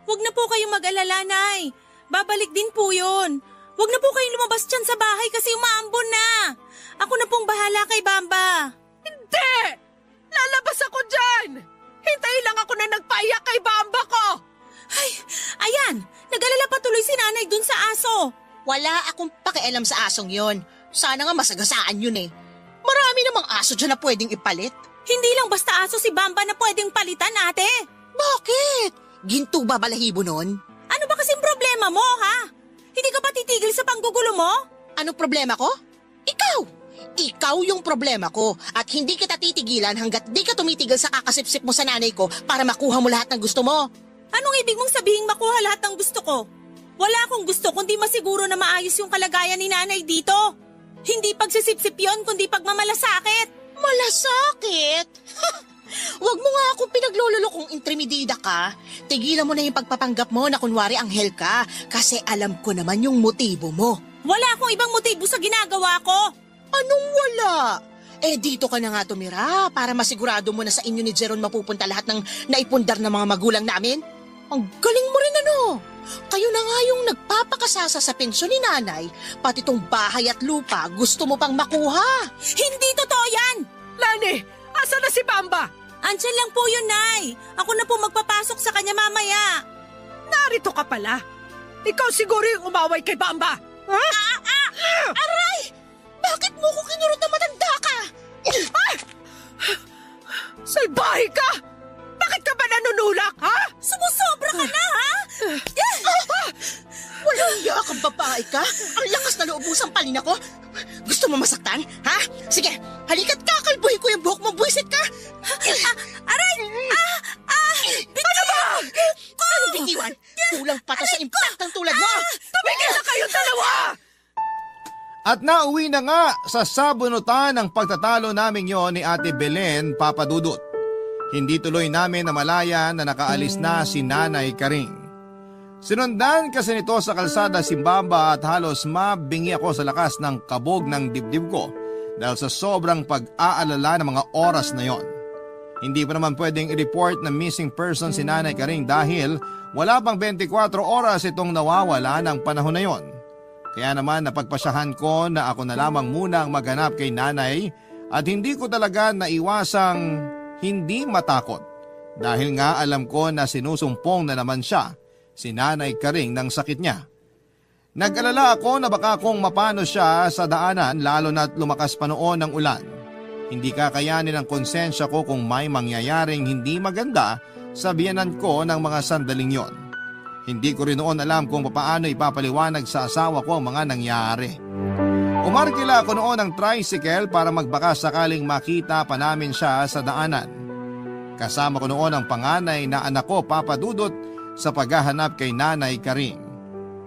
Huwag na po kayong mag-alala, Nay. Babalik din po yun. Huwag na po kayong lumabas dyan sa bahay kasi umaambon na. Ako na pong bahala kay Bamba. Hindi! Lalabas ako dyan! Hintayin lang ako na nagpaiyak kay Bamba ko! Ay, ayan, nag-alala pa tuloy si nanay dun sa aso. Wala akong pakialam sa asong yon. Sana nga masagasaan yun eh. Marami namang aso dyan na pwedeng ipalit. Hindi lang basta aso si Bamba na pwedeng palitan, ate. Bakit? Ginto ba balahibo nun? Ano ba kasing problema mo, ha? Hindi ka ba titigil sa panggugulo mo? Anong problema ko? Ikaw! Ikaw yung problema ko at hindi kita titigilan hanggat di ka tumitigil sa kakasipsip mo sa nanay ko para makuha mo lahat ng gusto mo. Anong ibig mong sabihin makuha lahat ng gusto ko? Wala akong gusto kundi masiguro na maayos yung kalagayan ni nanay dito. Hindi pagsisipsip yon kundi pagmamalasakit. Malasakit? Huwag mo nga akong pinaglololo kung intrimidida ka. Tigilan mo na yung pagpapanggap mo na kunwari anghel ka kasi alam ko naman yung motibo mo. Wala akong ibang motibo sa ginagawa ko. Anong wala? Eh dito ka na nga tumira para masigurado mo na sa inyo ni Jeron mapupunta lahat ng naipundar ng mga magulang namin. Ang galing mo rin ano. Kayo na nga yung nagpapakasasa sa pensyon ni nanay, pati tong bahay at lupa gusto mo pang makuha. Hindi totoo yan! Lani, asa na si Bamba? Andyan lang po yun, Nay. Ako na po magpapasok sa kanya mamaya. Narito ka pala. Ikaw siguro yung umaway kay Bamba. Ha? Aray! Bakit mo ko kinurot na matanda ka? Salbahe ka! Bakit ka ba nanunulak, ha? Sumusobra ka na, ha? Walang iya kang babae ka? Ang lakas na loob mong sampalin ako? Gusto mo masaktan? Ha? Sige, halika't kakalbuhin ko yung buhok mo, buwisit ka! Aray! Ano ba? Ano bitiwan? Kulang pa to sa impactang tulad mo! Tumigil na kayo dalawa! At nauwi na nga sa sabunutan ng pagtatalo namin yon ni Ate Belen, Papa Dudut. Hindi tuloy namin namalayan na nakaalis na si Nanay Karing. Sinundan kasi nito sa kalsada si Bamba at halos mabingi ako sa lakas ng kabog ng dibdib ko dahil sa sobrang pag-aalala ng mga oras na yon. Hindi pa naman pwedeng i-report na missing person si Nanay Karing dahil wala pang 24 oras itong nawawala ng panahon na yon. Kaya naman napagpasyahan ko na ako na lamang muna ang maghanap kay nanay at hindi ko talaga naiwasang hindi matakot. Dahil nga alam ko na sinusumpong na naman siya, si Nanay Karing ng sakit niya. Nag-alala ako na baka kung mapano siya sa daanan lalo na't lumakas pa noon ng ulan. Hindi kakayanin ng konsensya ko kung may mangyayaring hindi maganda sa biyanan ko ng mga sandaling yon. Hindi ko rin noon alam kung paano ipapaliwanag sa asawa ko ang mga nangyari. Umarkila ako noon ng tricycle para magbaka sakaling makita pa namin siya sa daanan. Kasama ko noon ang panganay na anak ko, Papa Dudut, sa paghahanap kay Nanay Karing.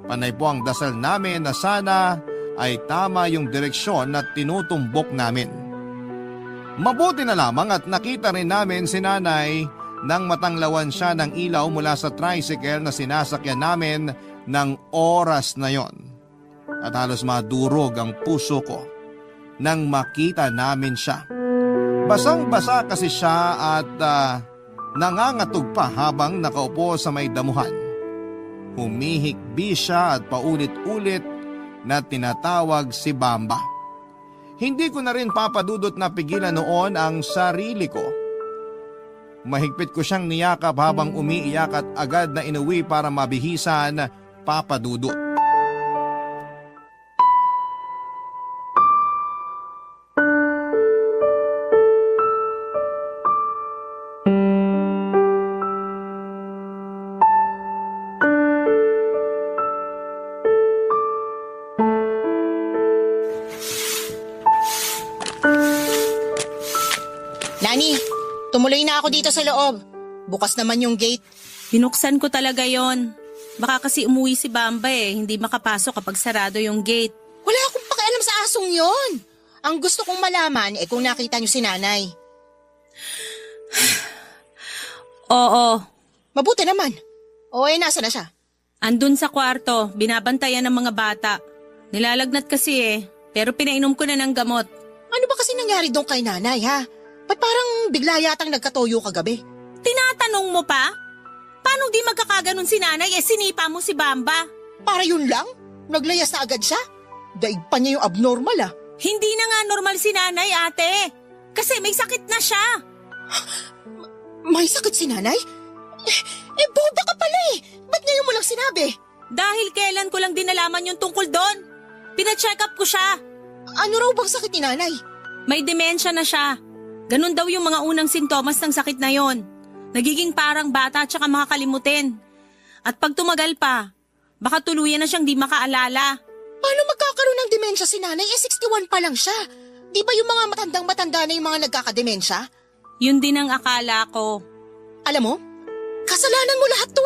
Panay po ang dasal namin na sana ay tama yung direksyon na tinutumbok namin. Mabuti na lamang at nakita rin namin si Nanay nang matanglawan siya ng ilaw mula sa tricycle na sinasakyan namin ng oras na yon. At halos madurog ang puso ko nang makita namin siya. Basang-basa kasi siya at nangangatog pa habang nakaupo sa may damuhan. Humihikbi siya at paulit-ulit na tinatawag si Bamba. Hindi ko na rin papadudot na pigilan noon ang sarili ko. Mahigpit ko siyang niyakap habang umiiyak at agad na inuwi para mabihisan, papadudot. Nani, tumuloy na ako dito sa loob. Bukas naman yung gate. Binuksan ko talaga yon. Baka kasi umuwi si Bamba hindi makapasok kapag sarado yung gate. Wala akong pakialam sa asong yon. Ang gusto kong malaman kung nakita niyo si nanay. Oo, Mabuti naman. Nasa na siya? andun sa kwarto, binabantayan ng mga bata. Nilalagnat kasi pero pinainom ko na ng gamot. Ano ba kasi nangyari doon kay nanay, ha? Ba't parang bigla yatang nagkatoyo kagabi? Tinatanong mo pa? Paano di magkakaganon si nanay sinipa mo si Bamba? Para yun lang? Naglayas na agad siya? Daig pa niya yung abnormal, Hindi na nga normal si nanay, ate. Kasi may sakit na siya. May sakit si nanay? Boba ka pala Ba't ngayon mo lang sinabi? Dahil kailan ko lang din nalaman yung tungkol doon. Pina-check up ko siya. Ano raw bang sakit ni nanay? May demensya na siya. Ganun daw yung mga unang sintomas ng sakit na yon. Nagiging parang bata at saka makakalimutin. At pag tumagal pa, baka tuluyan na siyang di makaalala. Paano magkakaroon ng demensya si nanay? 61 pa lang siya. Di ba yung mga matandang-matanda na yung mga nagkakademensya? Yun din ang akala ko. Alam mo, kasalanan mo lahat to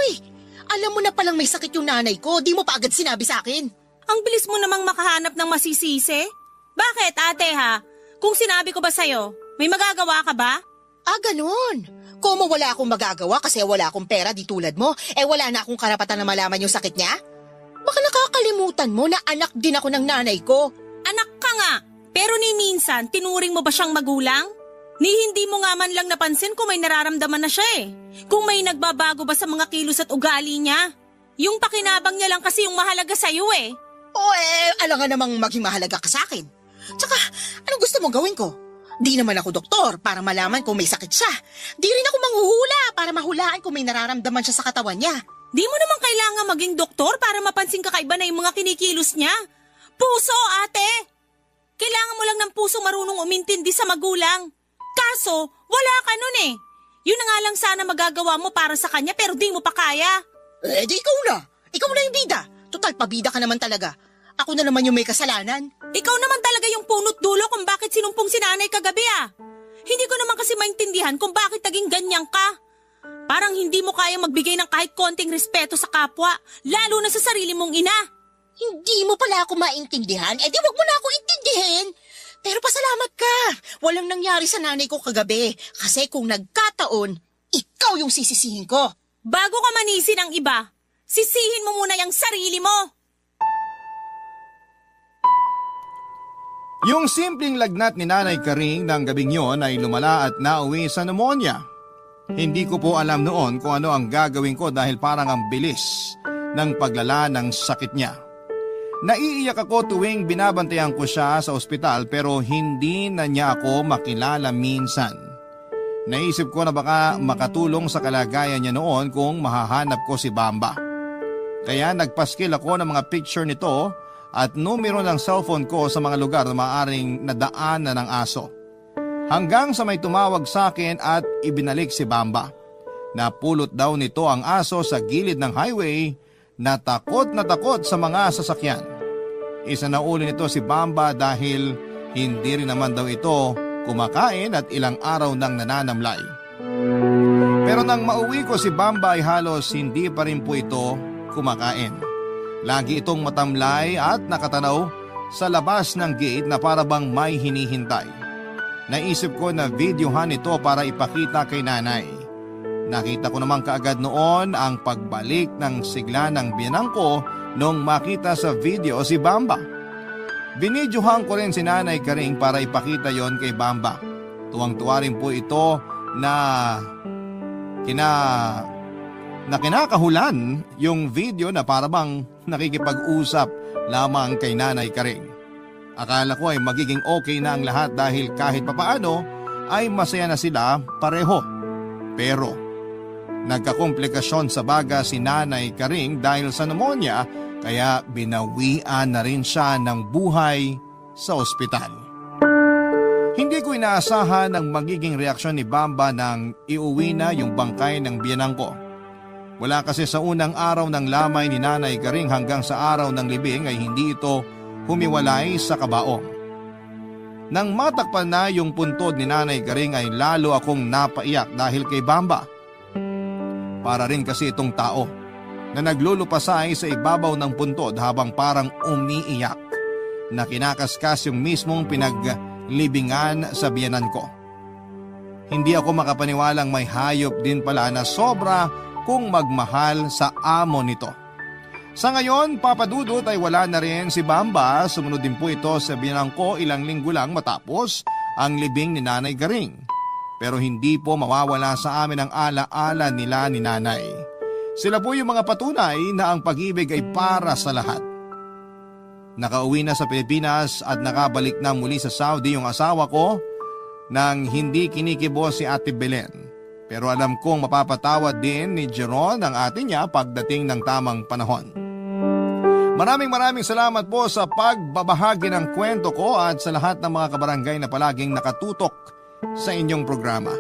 Alam mo na palang may sakit yung nanay ko, di mo pa agad sinabi sa akin. Ang bilis mo namang makahanap ng masisisi. Bakit, ate ha? Kung sinabi ko ba sa'yo, may magagawa ka ba? Ganun. Kung wala akong magagawa kasi wala akong pera di tulad mo, wala na akong karapatan na malaman yung sakit niya? Baka nakakalimutan mo na anak din ako ng nanay ko. Anak ka nga, pero ni minsan tinuring mo ba siyang magulang? Ni hindi mo nga man lang napansin kung may nararamdaman na siya Kung may nagbabago ba sa mga kilos at ugali niya? Yung pakinabang niya lang kasi yung mahalaga sa'yo Alam nga namang maging mahalaga ka sa akin. Tsaka, anong gusto mong gawin ko? Di naman ako doktor para malaman kung may sakit siya. Di rin ako manghuhula para mahulaan kung may nararamdaman siya sa katawan niya. Di mo naman kailangan maging doktor para mapansin kakaiba na yung mga kinikilos niya. Puso, ate! Kailangan mo lang ng puso marunong umintindi sa magulang. Kaso, wala ka nun Yun na nga lang sana magagawa mo para sa kanya pero di mo pa kaya. Di ikaw na. Ikaw na yung bida. Total, pabida ka naman talaga. Ako na naman yung may kasalanan. Ikaw naman talaga yung punot dulo kung bakit sinumpong si nanay kagabi Hindi ko naman kasi maintindihan kung bakit naging ganyan ka. Parang hindi mo kaya magbigay ng kahit konting respeto sa kapwa, lalo na sa sarili mong ina. Hindi mo pala ako maintindihan? Di wag mo na ako intindihin. Pero pasalamat ka. Walang nangyari sa nanay ko kagabi. Kasi kung nagkataon, ikaw yung sisisihin ko. Bago ka manisin ang iba, sisihin mo muna yung sarili mo. Yung simpleng lagnat ni Nanay Karing ng gabing yon ay lumala at nauwi sa pneumonia. Hindi ko po alam noon kung ano ang gagawin ko dahil parang ang bilis ng paglala ng sakit niya. Naiiyak ako tuwing binabantayan ko siya sa ospital pero hindi na niya ako makilala minsan. Naisip ko na baka makatulong sa kalagayan niya noon kung mahahanap ko si Bamba. Kaya nagpaskil ako ng mga picture nito at numero ng cellphone ko sa mga lugar na maaaring nadaan na ng aso. Hanggang sa may tumawag sa akin at ibinalik si Bamba. Napulot daw nito ang aso sa gilid ng highway na takot sa mga sasakyan. Isa na uli nito si Bamba dahil hindi rin naman daw ito kumakain at ilang araw nang nananamlay. Pero nang mauwi ko si Bamba ay halos hindi pa rin po ito kumakain. Lagi itong matamlay at nakatanaw sa labas ng gate na para bang may hinihintay. Naisip ko na videohan ito para ipakita kay nanay. Nakita ko naman kaagad noon ang pagbalik ng sigla ng biyanang ko nung makita sa video si Bamba. Binidyohan ko rin si Nanay Karing para ipakita yon kay Bamba. Tuwang-tuwa rin po ito na kinakahulan yung video na parabang nakikipag-usap lamang kay Nanay Karing. Akala ko ay magiging okay na ang lahat dahil kahit papaano ay masaya na sila pareho. Pero nagkakomplikasyon sa baga si Nanay Karing dahil sa pneumonia kaya binawian na rin siya ng buhay sa ospital. Hindi ko inaasahan ang magiging reaksyon ni Bamba nang iuwi na yung bangkay ng biyanang ko. Wala kasi sa unang araw ng lamay ni Nanay Karing hanggang sa araw ng libing ay hindi ito humiwalay sa kabaong. Nang matakpan na yung puntod ni Nanay Karing ay lalo akong napaiyak dahil kay Bamba. Para rin kasi itong tao na naglulupasay sa ibabaw ng puntod habang parang umiiyak na kinakaskas yung mismong pinaglibingan sa biyanan ko. Hindi ako makapaniwalang may hayop din pala na sobra kung magmahal sa amo nito. Sa ngayon, Papa Dudut ay wala na rin si Bamba. Sumunod din po ito sa biyanang ko ilang linggo lang matapos ang libing ni Nanay Karing. Pero hindi po mawawala sa amin ang alaala nila ni Nanay. Sila po yung mga patunay na ang pag-ibig ay para sa lahat. Nakauwi na sa Pilipinas at nakabalik na muli sa Saudi yung asawa ko nang hindi kinikibo si Ate Belen. Pero alam kong mapapatawad din ni Jeron ang ate niya pagdating ng tamang panahon. Maraming salamat po sa pagbabahagi ng kwento ko at sa lahat ng mga kabarangay na palaging nakatutok sa inyong programa.